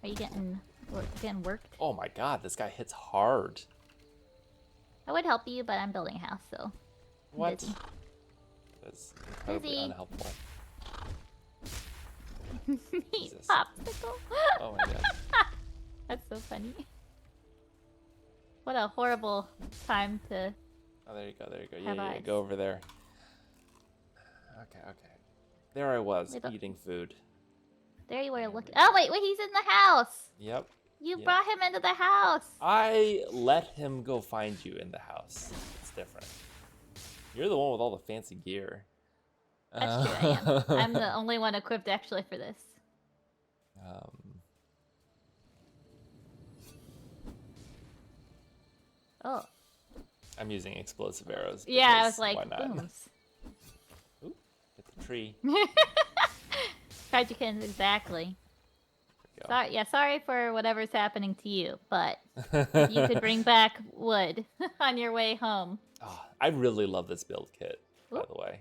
are you getting worked? Oh my God! This guy hits hard. I would help you, but I'm building a house, so I'm What? busy. That's incredibly Busy. unhelpful. Meat Jesus. popsicle. Oh my God. That's so funny. What a horrible time to Oh, there you go. There you go. have Yeah, eyes. go over there. Okay, okay. There I was, Wait, but- eating food. There you were There looking. we Oh go. wait, he's in the house. Yep. You Yep. brought him into the house. I let him go find you in the house. It's different. You're the one with all the fancy gear. That's true. I am. I'm the only one equipped actually for this. Oh. I'm using explosive arrows. Yeah, I because was like, why not? booms. Ooh, hit the tree. Tragicans, exactly. There Sorry, yeah, sorry for whatever's happening to you, but if you could bring back wood on your way home. Oh, I really love this build kit, by Oop. the way.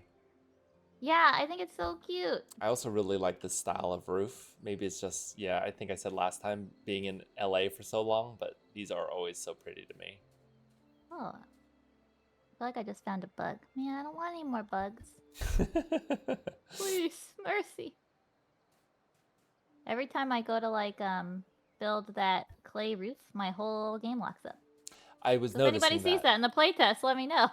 Yeah, I think it's so cute. I also really like this style of roof. Maybe it's just, yeah, I think I said last time being in LA for so long, but these are always so pretty to me. Oh. I feel like I just found a bug. Man, I don't want any more bugs. Please, mercy. Every time I go to like build that clay roof, my whole game locks up. I was So if anybody noticing sees that in the playtest, let me know.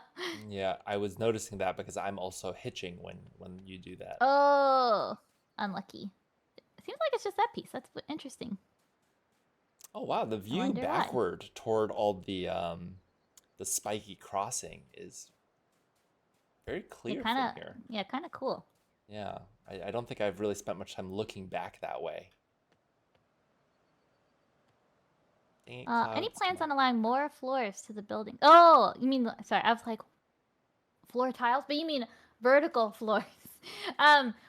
Yeah, I was noticing that because I'm also hitching when you do that. Oh, unlucky. It seems like it's just that piece. That's interesting. Oh wow, the view wonder why. backward toward all the spiky crossing is very clear from here. Yeah, kind of cool. Yeah, I don't think I've really spent much time looking back that way. Dang it, Any clouds, plans come on allowing more floors to the building? Oh, you mean, sorry, I was like, floor tiles? But you mean vertical floors.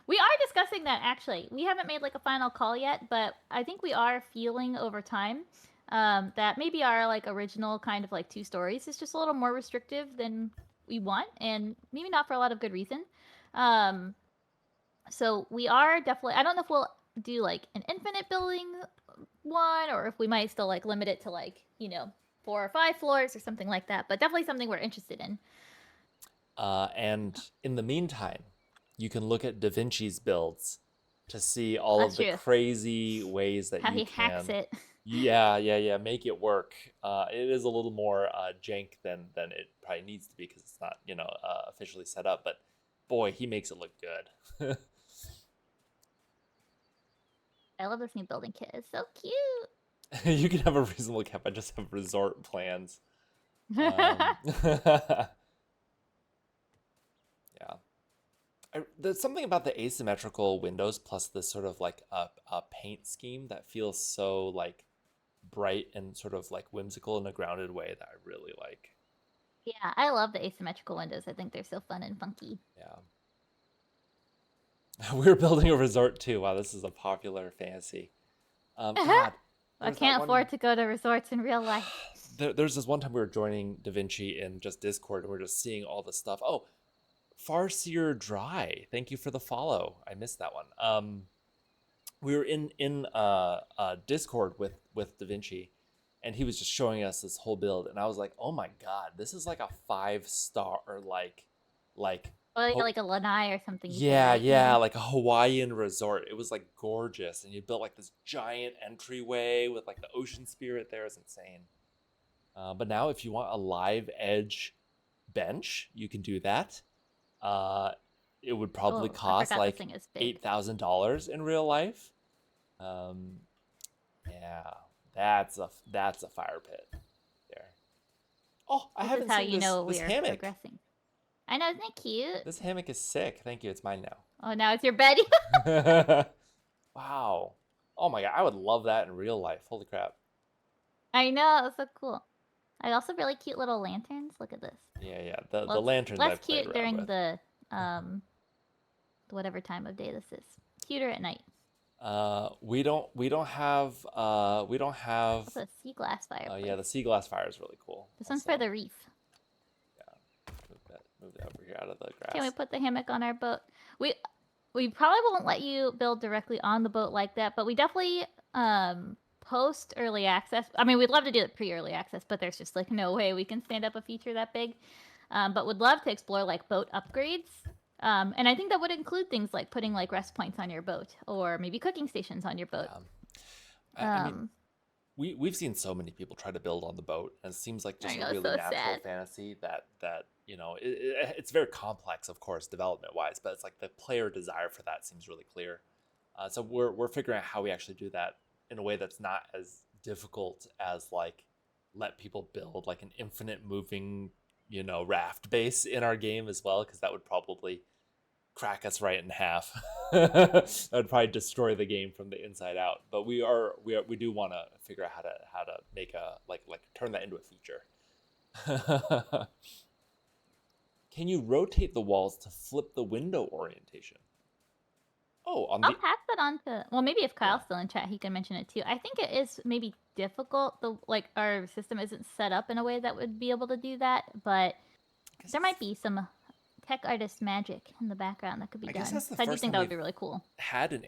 We are discussing that, actually. We haven't made, like, a final call yet, but I think we are feeling over time that maybe our, like, original kind of, like, 2 stories is just a little more restrictive than we want, and maybe not for a lot of good reason. So we are definitely, I don't know if we'll do, like, an infinite building one, or if we might still, like, limit it to, like, 4 or 5 floors or something like that, but definitely something we're interested in. And in the meantime, you can look at Da Vinci's builds to see all That's of the true. crazy ways that How you he can. hacks it. Yeah, make it work. It is a little more jank than it probably needs to be because it's not officially set up. But boy, he makes it look good. I love this new building kit. It's so cute. You can have a reasonable cap. I just have resort plans. Yeah. There's something about the asymmetrical windows plus this sort of like a paint scheme that feels so like bright and sort of like whimsical in a grounded way that I really like. Yeah, I love the asymmetrical windows. I think they're so fun and funky. Yeah. We're building a resort too. Wow, this is a popular fantasy. God, I can't afford to go to resorts in real life. There's this one time we were joining Da Vinci in just Discord and we're just seeing all the stuff. Oh, Farseer Dry, thank you for the follow. I missed that one. We were in Discord with Da Vinci, and he was just showing us this whole build, and I was like, oh my god, this is like a 5-star like Or like a lanai or something. yeah, like a Hawaiian resort. It was like gorgeous, and you built like this giant entryway with like the ocean spirit there. It's insane. But now if you want a live edge bench, you can do that. It would probably cost like $8,000 in real life. Yeah, that's a fire pit there. Oh, I haven't seen this hammock. Progressing. I know, isn't it cute? This hammock is sick. Thank you. It's mine now. Oh, now it's your bed. Wow. Oh my god, I would love that in real life. Holy crap. I know, it's so cool. I also really cute little lanterns. Look at this. Yeah. The Well, it's lanterns less I've played cute around during with. the whatever time of day this is. Cuter at night. We don't have What's a sea glass yeah, fireplace? the sea glass fire is really cool. This one's for Also, the reef. yeah, move that over here out of the Can we grass. put the hammock on our boat? We we probably won't let you build directly on the boat like that, but we definitely post early access. I mean, we'd love to do it pre-early access, but there's just like no way we can stand up a feature that big. But would love to explore like boat upgrades. And I think that would include things like putting like rest points on your boat or maybe cooking stations on your boat. Yeah. I mean, Um, we've seen so many people try to build on the boat, and it seems like I just a know, it's really so natural sad. fantasy that it's very complex, of course, development wise, but it's like the player desire for that seems really clear. So we're figuring out how we actually do that in a way that's not as difficult as like let people build like an infinite moving raft base in our game as well, because that would probably crack us right in half. That would probably destroy the game from the inside out. But we do want to figure out how to make a like turn that into a feature. Can you rotate the walls to flip the window orientation? Oh, on I'll the pass that on to, well, maybe if Kyle's yeah. still in chat, he can mention it too. I think it is maybe difficult. Like our system isn't set up in a way that would be able to do that, but there might be some tech artist magic in the background that could be I guess done. that's the So I do first think time that would we've be really cool. had an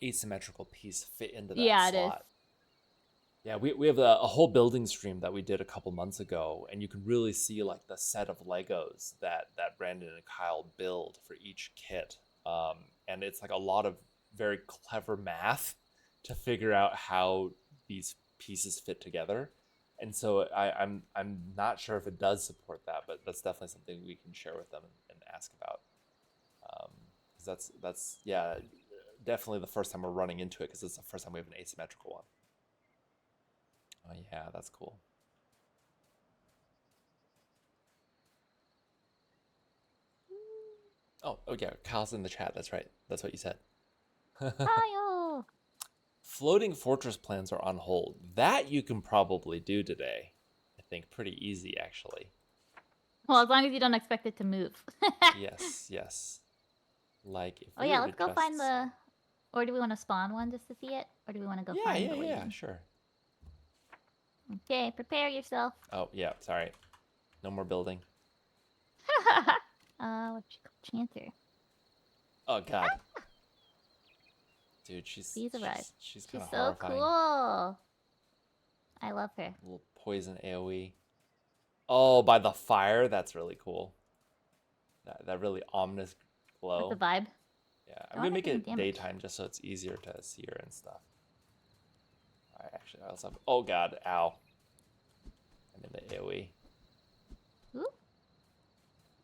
asymmetrical piece fit into that Yeah, it is. slot. Yeah, we have a whole building stream that we did a couple months ago, and you can really see like the set of Legos that Brandon and Kyle build for each kit. And it's like a lot of very clever math to figure out how these pieces fit together. And so I'm not sure if it does support that, but that's definitely something we can share with them and ask about. Because that's yeah, definitely the first time we're running into it, because it's the first time we have an asymmetrical one. Oh yeah, that's cool. Oh yeah, Kyle's in the chat. That's right. That's what you said. Kyle! Floating fortress plans are on hold. That you can probably do today. I think pretty easy actually. Well, as long as you don't expect it to move. Yes. Like if Oh we yeah, were to let's go find just the, or do we want to spawn one just to see it? Or do we want to go find the lady? sure. Okay, prepare yourself. Oh yeah, sorry. No more building. What's she called? Chanter. Oh god. Dude, Please arrive. she's kind She's of so horrifying. cool. I love her. A little poison AoE. Oh, by the fire, that's really cool. That really ominous That's a glow. vibe. Yeah, I'm I gonna wonder make if we it can damage. daytime just so it's easier to see her and stuff. Alright, actually, I also have. Oh god, ow. I'm in the AoE. Ooh.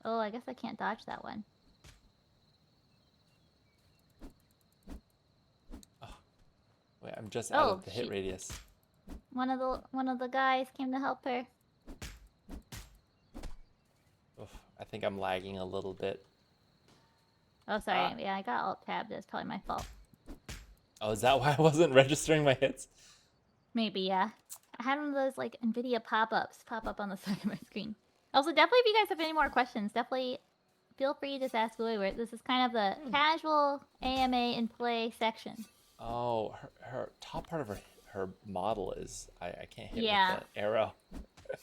Oh, I guess I can't dodge that one. Oh, wait, I'm just out Oh, of the hit radius. one of the guys came to help her. Oof, I think I'm lagging a little bit. Oh, sorry. Yeah, I got alt tabbed. That's probably my fault. Oh, is that why I wasn't registering my hits? Maybe, yeah. I had one of those like NVIDIA pop-ups pop up on the side of my screen. Also, definitely if you guys have any more questions, definitely feel free to just ask away. This is kind of the casual AMA in play section. Oh, her top part of her model is I can't hit Yeah. with the arrow.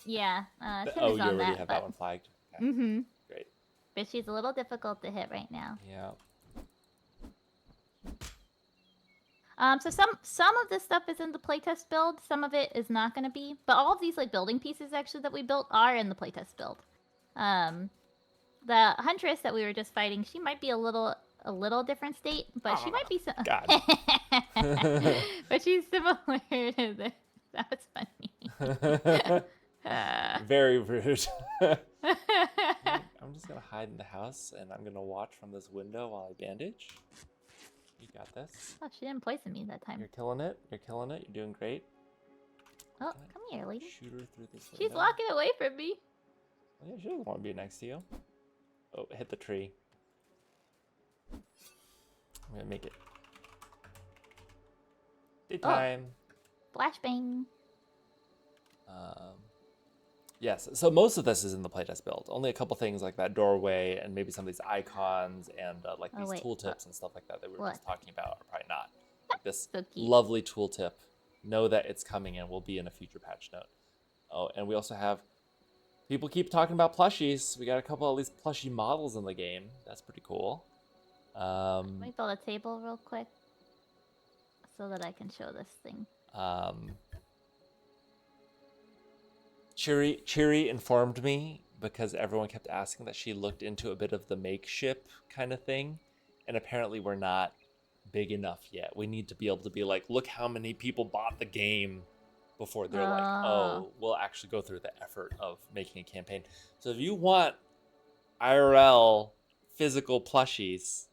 Yeah, Tim Oh, is you on already that, have but that one flagged. Okay, mm-hmm. great. But she's a little difficult to hit right now. Yeah. So some of this stuff is in the playtest build, some of it is not going to be, but all of these like building pieces actually that we built are in the playtest build. The huntress that we were just fighting, she might be a little different state, but she might be some. God. But she's similar to this. That was funny. Very rude. I'm just gonna hide in the house and I'm gonna watch from this window while I bandage. You got this. Oh, she didn't poison me that time. You're killing it. You're killing it. You're doing great. Oh, come here, lady. Shoot her through this window. She's walking away from me. Well, yeah, she doesn't want to be next to you. Oh, hit the tree. I'm gonna make it Oh, daytime. flashbang. Yes, so most of this is in the playtest build. Only a couple things like that doorway and maybe some of these icons and like Oh, these wait. tooltips and stuff like that we were What? just talking about are probably not. Like this So cute. lovely tooltip. Know that it's coming and will be in a future patch note. Oh, and we also have people keep talking about plushies. We got a couple of these plushie models in the game. That's pretty cool. Let me build a table real quick so that I can show this thing. Cheery informed me because everyone kept asking that she looked into a bit of the makeship kind of thing, and apparently we're not big enough yet. We need to be able to be like, look how many people bought the game before they're like, oh, we'll actually go through the effort of making a campaign. So if you want IRL physical plushies,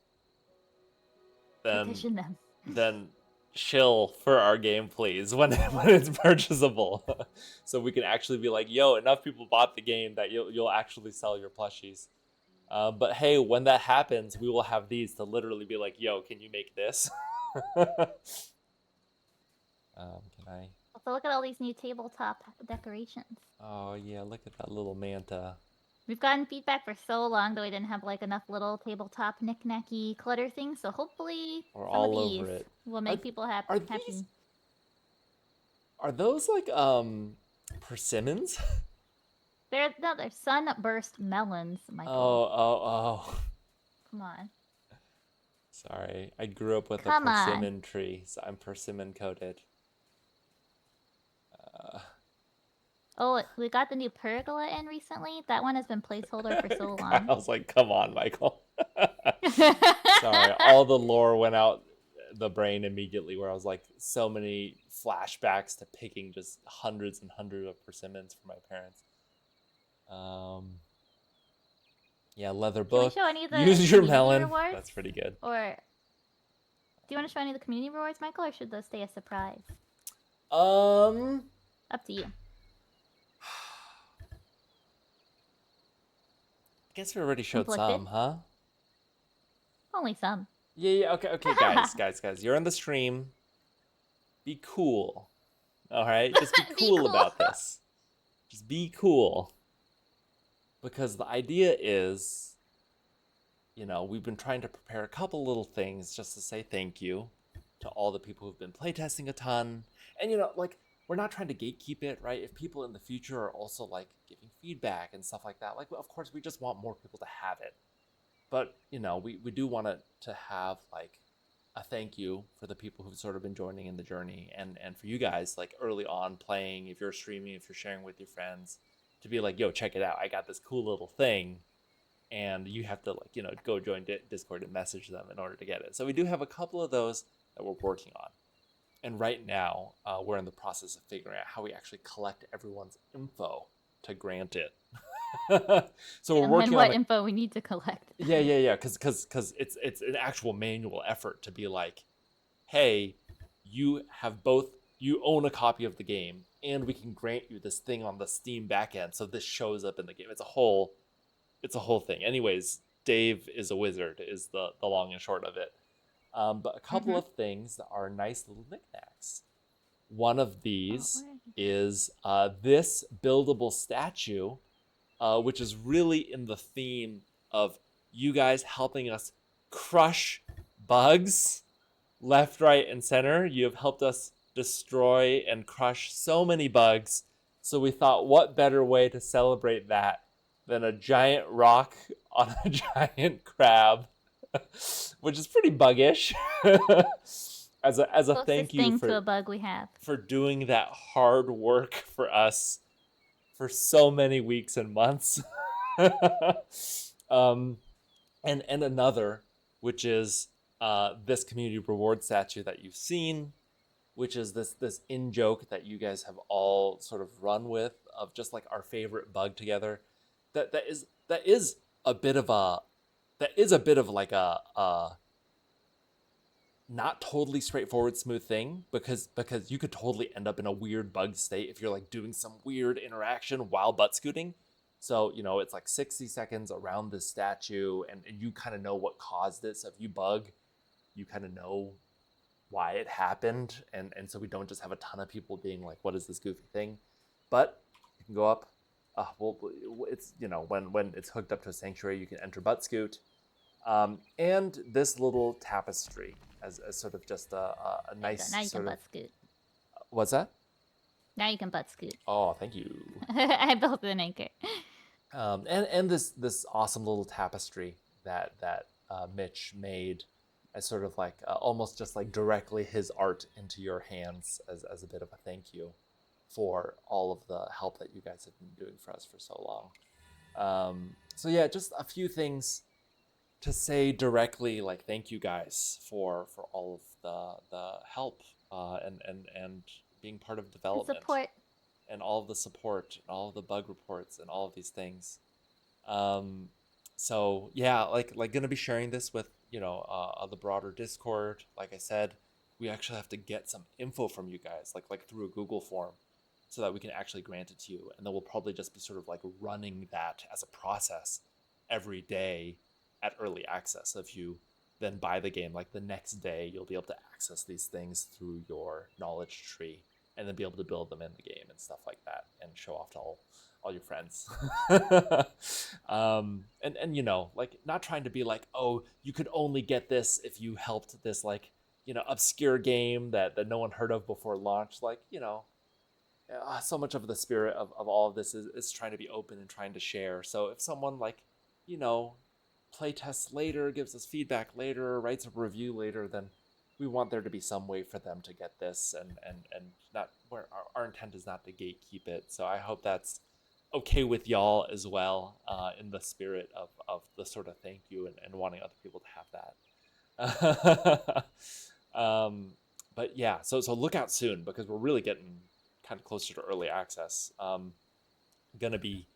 Petition them. then shill for our game, please, when it's purchasable, so we can actually be like, yo, enough people bought the game that you'll actually sell your plushies. But hey, when that happens, we will have these to literally be like, yo, can you make this? Can I? Also, look at all these new tabletop decorations. Oh yeah, look at that little manta. We've gotten feedback for so long that we didn't have like enough little tabletop knick-knacky clutter things, so hopefully We're some all of these over it. will make people happy. Are those like persimmons? They're sunburst melons, Michael. Oh. Come on. Sorry, I grew up with a Come persimmon tree, so I'm persimmon coated. Oh, we got the new pergola in recently. That one has been placeholder for so long. I was like, come on, Michael. Sorry, all the lore went out the brain immediately where I was like, so many flashbacks to picking just hundreds and hundreds of persimmons for my parents. Yeah, leather book. Can we show any of the Use your community melon. rewards? That's pretty good. Or do you want to show any of the community rewards, Michael, or should those stay a surprise? Up to you. I guess we already showed some, huh? Only some. Yeah, okay, guys. You're on the stream. Be cool. All right? Just be cool about this. Just be cool. Because the idea is, we've been trying to prepare a couple little things just to say thank you to all the people who've been playtesting a ton. And, we're not trying to gatekeep it, right? If people in the future are also, giving feedback and stuff like that, of course, we just want more people to have it. But, we do want to have, a thank you for the people who've sort of been joining in the journey. And for you guys, early on playing, if you're streaming, if you're sharing with your friends, to be like, yo, check it out. I got this cool little thing. And you have to, go join Discord and message them in order to get it. So we do have a couple of those that we're working on. And right now, we're in the process of figuring out how we actually collect everyone's info to grant it. So we're working on what info we need to collect. Yeah. Because it's an actual manual effort to be like, hey, you own a copy of the game, and we can grant you this thing on the Steam backend, so this shows up in the game. It's a whole thing. Anyways, Dave is a wizard, is the long and short of it. But a couple of things that are nice little knickknacks. One of these is this buildable statue, which is really in the theme of you guys helping us crush bugs left, right, and center. You have helped us destroy and crush so many bugs. So we thought, what better way to celebrate that than a giant rock on a giant crab, which is pretty buggish. as a thank you to a bug we have for doing that hard work for us for so many weeks and months. And another, which is this community reward statue that you've seen, which is this in joke that you guys have all sort of run with, of just our favorite bug together. That is a bit of a not totally straightforward smooth thing, because you could totally end up in a weird bug state if you're doing some weird interaction while butt scooting. So it's 60 seconds around this statue, and you kind of know what caused it. So if you bug, you kind of know why it happened, and so we don't just have a ton of people being like, what is this goofy thing? But you can go up. Well, it's, you know, when it's hooked up to a sanctuary, you can enter butt scoot, and this little tapestry as sort of just a There you go. nice Now you can sort of. butt scoot. What's that? Now you can butt scoot. Oh, thank you. I built an anchor. And this awesome little tapestry that Mitch made as sort of like almost just like directly his art into your hands as a bit of a thank you for all of the help that you guys have been doing for us for so long. So yeah, just a few things to say directly, like thank you guys for all of the help and being part of The development support. and all of the support and all of the bug reports and all of these things. Um, so yeah, like gonna be sharing this with, you know, the broader Discord. Like I said, we actually have to get some info from you guys, like through a Google form, so that we can actually grant it to you. And then we'll probably just be sort of like running that as a process every day at early access. So if you then buy the game, like the next day, you'll be able to access these things through your knowledge tree and then be able to build them in the game and stuff like that and show off to all your friends. And you know, like not trying to be like, oh, you could only get this if you helped this, like, you know, obscure game that no one heard of before launch. Like, you know, so much of the spirit of all of this is trying to be open and trying to share. So if someone, like, you know, play tests later, gives us feedback later, writes a review later, then we want there to be some way for them to get this, and not where our intent is not to gatekeep it. So I hope that's okay with y'all as well, in the spirit of the sort of thank you and wanting other people to have that. But yeah, so look out soon, because we're really getting kind of closer to early access. Gonna be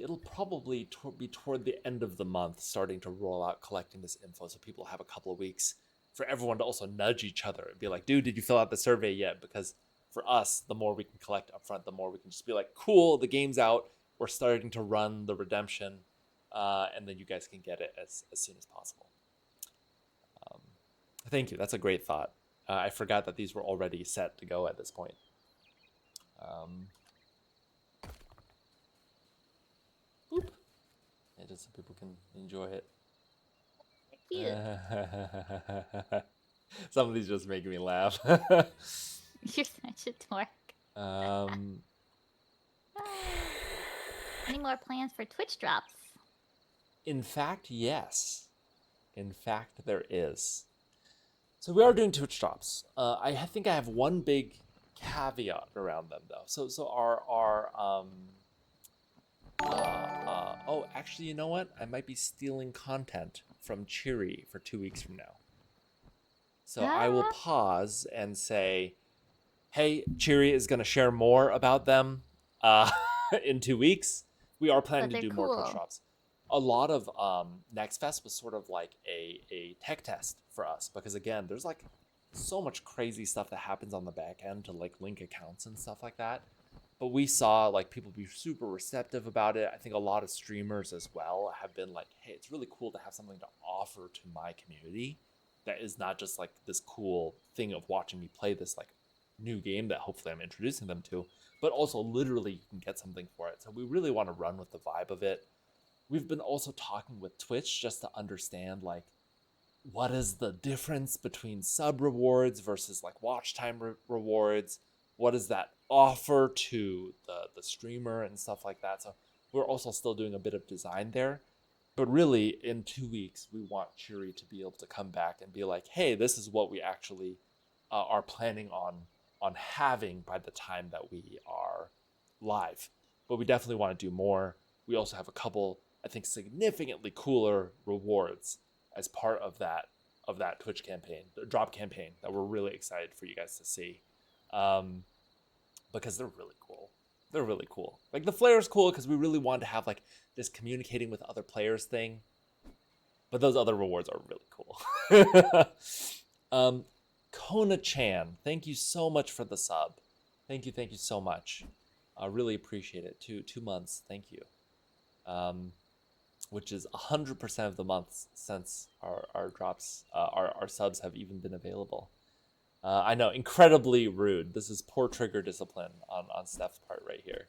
it'll probably be toward the end of the month, starting to roll out collecting this info, so people have a couple of weeks for everyone to also nudge each other and be like, dude, did you fill out the survey yet? Because for us, the more we can collect upfront, the more we can just be like, cool, the game's out, we're starting to run the redemption, and then you guys can get it as soon as possible. Thank you, that's a great thought. I forgot that these were already set to go at this point. Boop. Yeah, just so people can enjoy it. Cute. Some of these just make me laugh. You're such a dork. Any more plans for Twitch drops? In fact, yes. In fact, there is. So we are doing Twitch drops. I think I have one big caveat around them, though. So our oh, actually, you know what? I might be stealing content from Cheery for 2 weeks from now. So I will pause and say, hey, Cheery is going to share more about them in 2 weeks. We are planning to do more Twitch drops. A lot of Next Fest was sort of like a tech test for us, because again, there's like so much crazy stuff that happens on the back end to like link accounts and stuff like that. But we saw like people be super receptive about it. I think a lot of streamers as well have been like, hey, it's really cool to have something to offer to my community that is not just like this cool thing of watching me play this like new game that hopefully I'm introducing them to, but also literally you can get something for it. So we really want to run with the vibe of it. We've been also talking with Twitch just to understand like what is the difference between sub rewards versus like watch time rewards. What does that offer to the streamer and stuff like that? So we're also still doing a bit of design there. But really, in 2 weeks, we want Cheery to be able to come back and be like, hey, this is what we actually are planning on having by the time that we are live. But we definitely want to do more. We also have a couple, I think, significantly cooler rewards as part of that Twitch campaign, the drop campaign, that we're really excited for you guys to see, because they're really cool. They're really cool. Like the flare is cool because we really want to have like this communicating with other players thing, but those other rewards are really cool. Kona-chan, thank you so much for the sub. Thank you so much. I really appreciate it. 2 months. Thank you. which is 100% of the months since our drops, our subs have even been available. I know, incredibly rude. This is poor trigger discipline on Steph's part right here.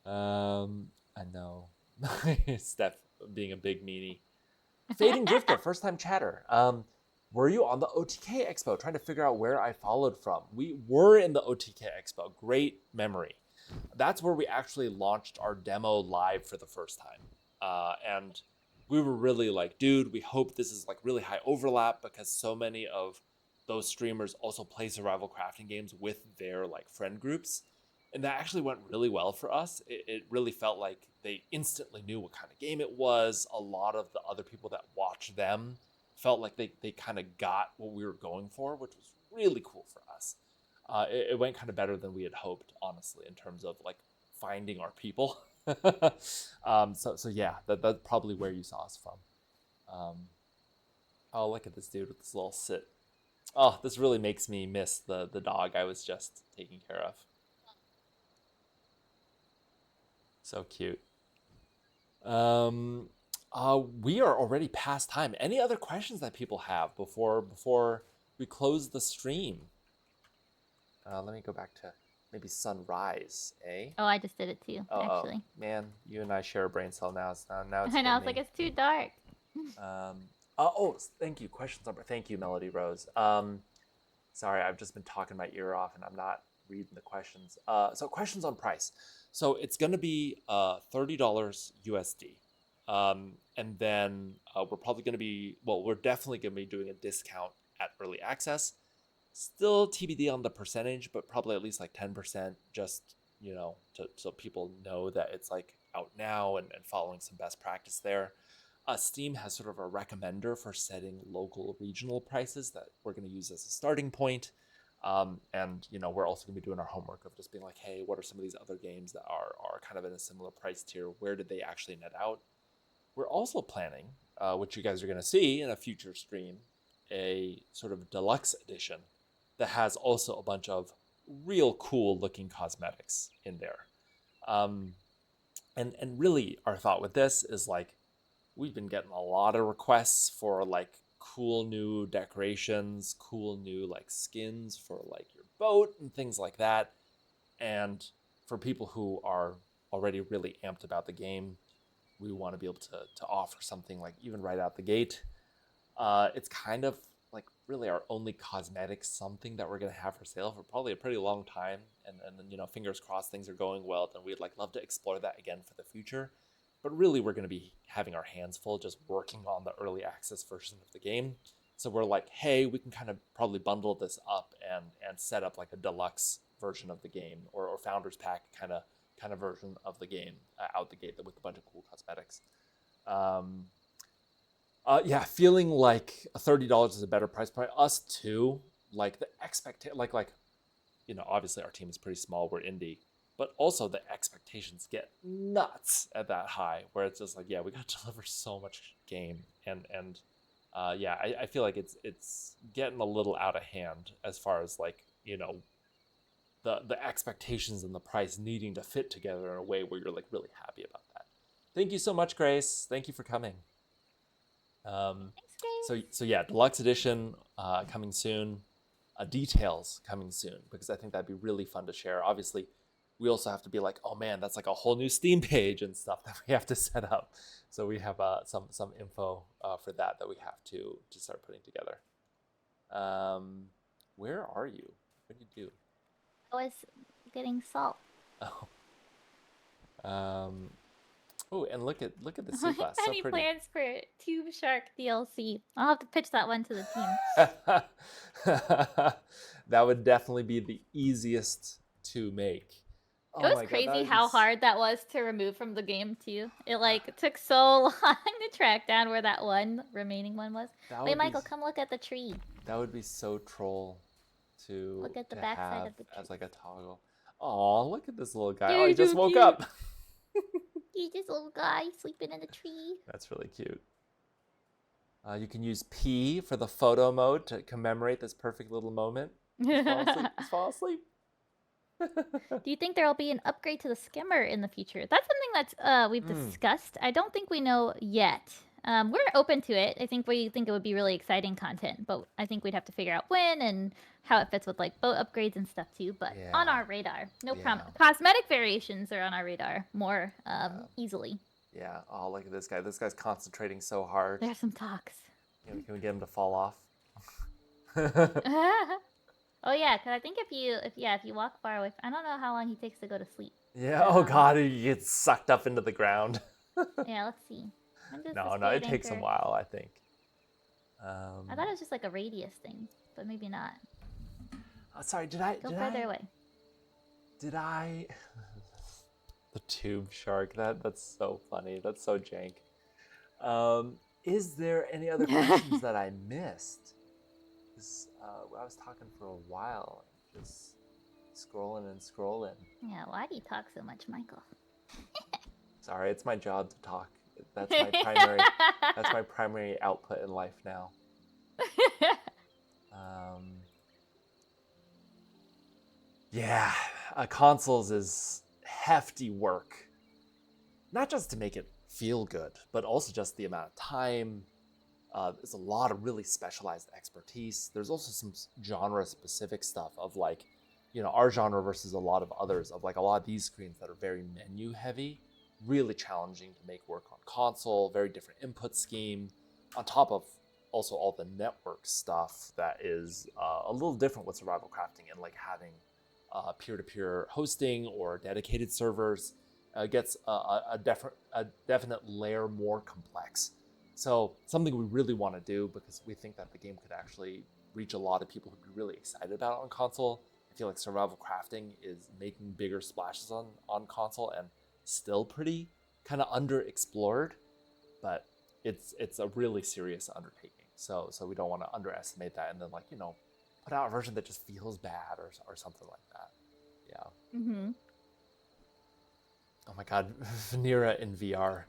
I know. Steph being a big meanie. Fading Drifter, first time chatter. Were you on the OTK Expo? Trying to figure out where I followed from. We were in the OTK Expo. Great memory. That's where we actually launched our demo live for the first time. And we were really like, dude, we hope this is like really high overlap because so many of those streamers also play survival crafting games with their like friend groups. And that actually went really well for us. It really felt like they instantly knew what kind of game it was. A lot of the other people that watched them felt like they kind of got what we were going for, which was really cool for us. It went kind of better than we had hoped, honestly, in terms of like finding our people. So yeah, that's probably where you saw us from. Oh, look at this dude with this little sit. Oh, this really makes me miss the dog I was just taking care of. So cute. We are already past time. Any other questions that people have before we close the stream? Let me go back to maybe sunrise, eh? Oh, I just did it too, actually. Man, you and I share a brain cell now. Now it's I know, hitting it's like me. it's too dark. Thank you. Questions number. Thank you, Melody Rose. Sorry, I've just been talking my ear off and I'm not reading the questions. So questions on price. So it's going to be $30 USD. And then we're probably going to be, well, we're definitely going to be doing a discount at early access. Still TBD on the percentage, but probably at least like 10%, just, so people know that it's like out now and following some best practice there. Steam has sort of a recommender for setting local regional prices that we're going to use as a starting point. And we're also going to be doing our homework of just being like, hey, what are some of these other games that are kind of in a similar price tier? Where did they actually net out? We're also planning, which you guys are going to see in a future stream, a sort of deluxe edition that has also a bunch of real cool looking cosmetics in there. And really our thought with this is like, we've been getting a lot of requests for like cool new decorations, cool new like skins for like your boat and things like that. And for people who are already really amped about the game, we want to be able to offer something like even right out the gate. It's kind of like really our only cosmetic something that we're going to have for sale for probably a pretty long time. And then, fingers crossed things are going well, then we'd like love to explore that again for the future. But really, we're going to be having our hands full just working on the early access version of the game. So we're like, hey, we can kind of probably bundle this up and set up like a deluxe version of the game or founders pack kind of version of the game out the gate with a bunch of cool cosmetics. Yeah, feeling like $30 is a better price point. Us too, like the expectation, obviously our team is pretty small. We're indie. But also the expectations get nuts at that high, where it's just like, yeah, we got to deliver so much game, and yeah, I feel like it's getting a little out of hand as far as like the expectations and the price needing to fit together in a way where you're like really happy about that. Thank you so much, Grace. Thank you for coming. Thanks, Grace. So yeah, deluxe edition coming soon. Details coming soon, because I think that'd be really fun to share. Obviously, we also have to be like, oh man, that's like a whole new Steam page and stuff that we have to set up. So we have some info for that we have to start putting together. Where are you? What do you do? I was getting salt. Oh, and look at the sea glass. So Any pretty. plans for Tube Shark DLC? I'll have to pitch that one to the team. That would definitely be the easiest to make. It was crazy how hard that was to remove from the game too. It like took so long to track down where that one remaining one was. Wait, Michael, come look at the tree. That would be so troll to look at the backside of the tree as like a toggle. Oh, look at this little guy. Dude, oh, he just woke cute. up. He's this little guy sleeping in the tree. That's really cute. You can use P for the photo mode to commemorate this perfect little moment. Just fall asleep. Do you think there will be an upgrade to the skimmer in the future? That's something that's we've Hmm. discussed. I don't think we know yet. We're open to it. I think we think it would be really exciting content, but I think we'd have to figure out when and how it fits with like boat upgrades and stuff too. But on Yeah. our radar, no Yeah. cosmetic variations are on our radar more Yeah. easily. Yeah. Oh, look at this guy. This guy's concentrating so hard. There's some talks. Can we get him to fall off? Oh yeah, because I think if you walk far away, I don't know how long he takes to go to sleep. Yeah. Oh God, he gets sucked up into the ground. Yeah, let's see. When does the No, spirit it takes a anchor? while, I think. I thought it was just like a radius thing, but maybe not. Sorry, Go further away. did I the tube shark? That's so funny. That's so jank. Is there any other questions that I missed? I was talking for a while, just scrolling and scrolling. Yeah, why do you talk so much, Michael? Sorry, it's my job to talk. That's my primary output in life now. Yeah, consoles is hefty work. Not just to make it feel good, but also just the amount of time. There's a lot of really specialized expertise. There's also some genre-specific stuff of like, our genre versus a lot of others, of like a lot of these screens that are very menu-heavy, really challenging to make work on console, very different input scheme, on top of also all the network stuff that is a little different with survival crafting and like having peer-to-peer hosting or dedicated servers gets a definite layer more complex. So something we really want to do because we think that the game could actually reach a lot of people who'd be really excited about it on console. I feel like survival crafting is making bigger splashes on console and still pretty kind of underexplored, but it's a really serious undertaking. So we don't want to underestimate that and then put out a version that just feels bad or something like that. Yeah. Mm-hmm. Oh my god, Nera in VR.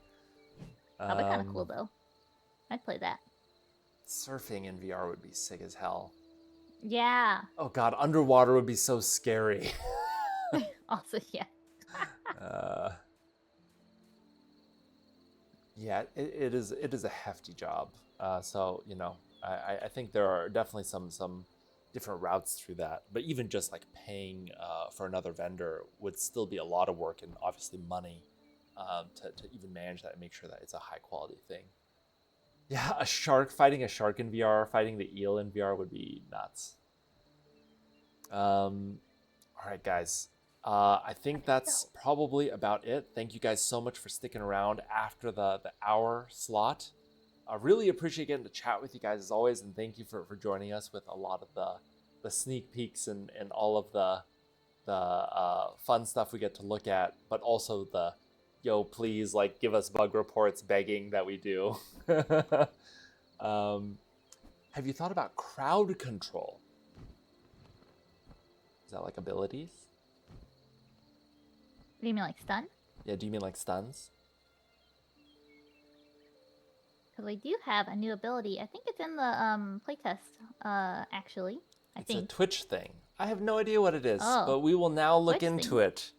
Probably kind of cool though. I'd play that. Surfing in VR would be sick as hell. Yeah. Oh god, underwater would be so scary. Also, yeah. Yeah, it is a hefty job. So I think there are definitely some different routes through that. But even just like paying for another vendor would still be a lot of work and obviously money to even manage that and make sure that it's a high quality thing. Yeah, fighting a shark in VR, fighting the eel in VR would be nuts. All right, guys. I think that's probably about it. Thank you guys so much for sticking around after the hour slot. I really appreciate getting to chat with you guys as always, and thank you for joining us with a lot of the sneak peeks and all of the fun stuff we get to look at, but also the please give us bug reports begging that we do. Have you thought about crowd control? Is that like abilities? Do you mean like stun? Yeah, do you mean like stuns? Because we do have a new ability. I think it's in the playtest, actually. It's a Twitch thing. I have no idea what it is, Oh, but we will now look Twitch into thing. it.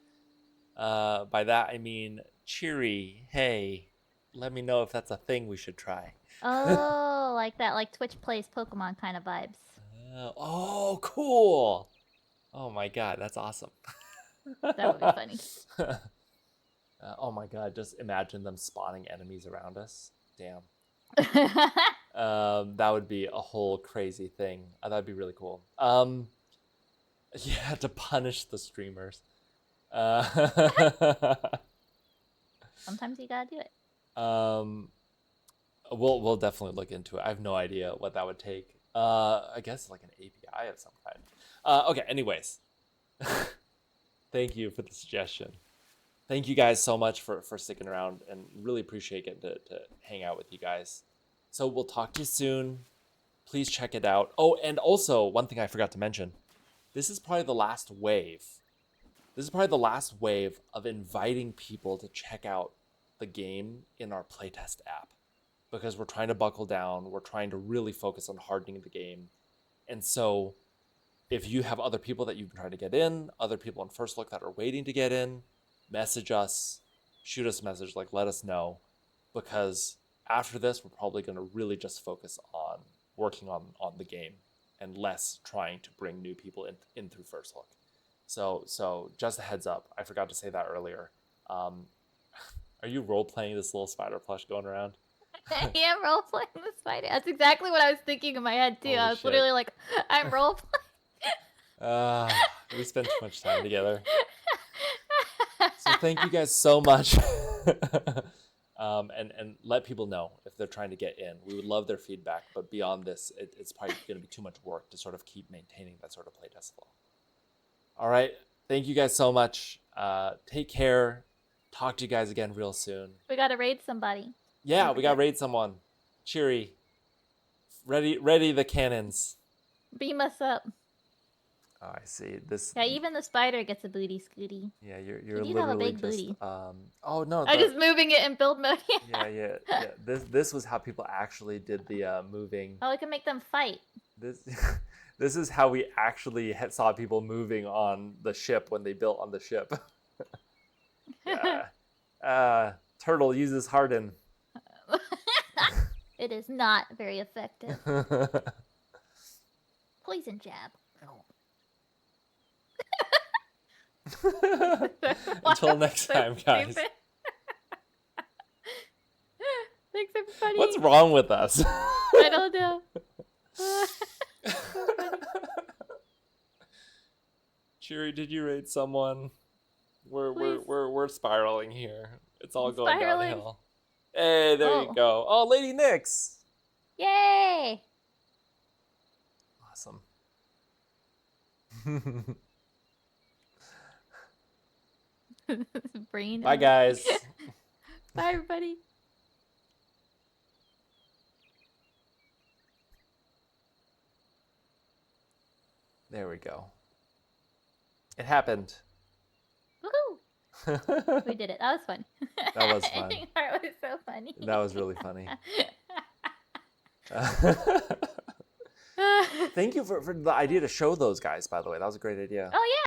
By that I mean, cheery, hey, let me know if that's a thing we should try. Oh, like that, like Twitch plays Pokemon kind of vibes. Oh, cool. Oh my god, that's awesome. That would be funny. Oh my god, just imagine them spawning enemies around us. Damn. That would be a whole crazy thing. That'd be really cool. Yeah, to punish the streamers. Sometimes you gotta do it. We'll definitely look into it. I have no idea what that would take. I guess like an API of some kind. Okay, anyways. Thank you for the suggestion. Thank you guys so much for sticking around and really appreciate getting to hang out with you guys. So we'll talk to you soon. Please check it out. Oh, and also one thing I forgot to mention. This is probably the last wave. This is probably the last wave of inviting people to check out the game in our playtest app because we're trying to buckle down. We're trying to really focus on hardening the game. And so if you have other people that you've been trying to get in, other people on First Look that are waiting to get in, message us, shoot us a message, like let us know, because after this, we're probably going to really just focus on working on the game and less trying to bring new people in through First Look. So just a heads up, I forgot to say that earlier. Are you role playing this little spider plush going around? I am role playing the spider. That's exactly what I was thinking in my head too. Holy I was shit. literally like, I'm role playing. We spent too much time together. So thank you guys so much. And let people know if they're trying to get in. We would love their feedback, but beyond this, it's probably going to be too much work to sort of keep maintaining that sort of playtest flow. All right. Thank you guys so much. Take care. Talk to you guys again real soon. We gotta raid somebody. Yeah, we got to raid someone. Cheery. Ready the cannons. Beam us up. Oh, I see. This. Yeah, even the spider gets a booty scooty. Yeah, you're Scooties literally have a big just. booty. Oh no. I'm just moving it in build mode. Yeah. This was how people actually did the moving. Oh, we can make them fight. This is how we actually saw people moving on the ship when they built on the ship. Yeah. Turtle uses Harden. It is not very effective. Poison jab. Until next time, guys. Thanks, everybody. What's wrong with us? I don't know. Cheery, did you raid someone? We're spiraling here. It's all going downhill. Hey, there you go. Oh, Lady Nyx. Yay! Awesome. Brain. Bye, guys. Bye, everybody. There we go. It happened. Woohoo! We did it. That was fun. That was fun. Ending part was so funny. That was really funny. Thank you for the idea to show those guys, by the way. That was a great idea. Oh, yeah.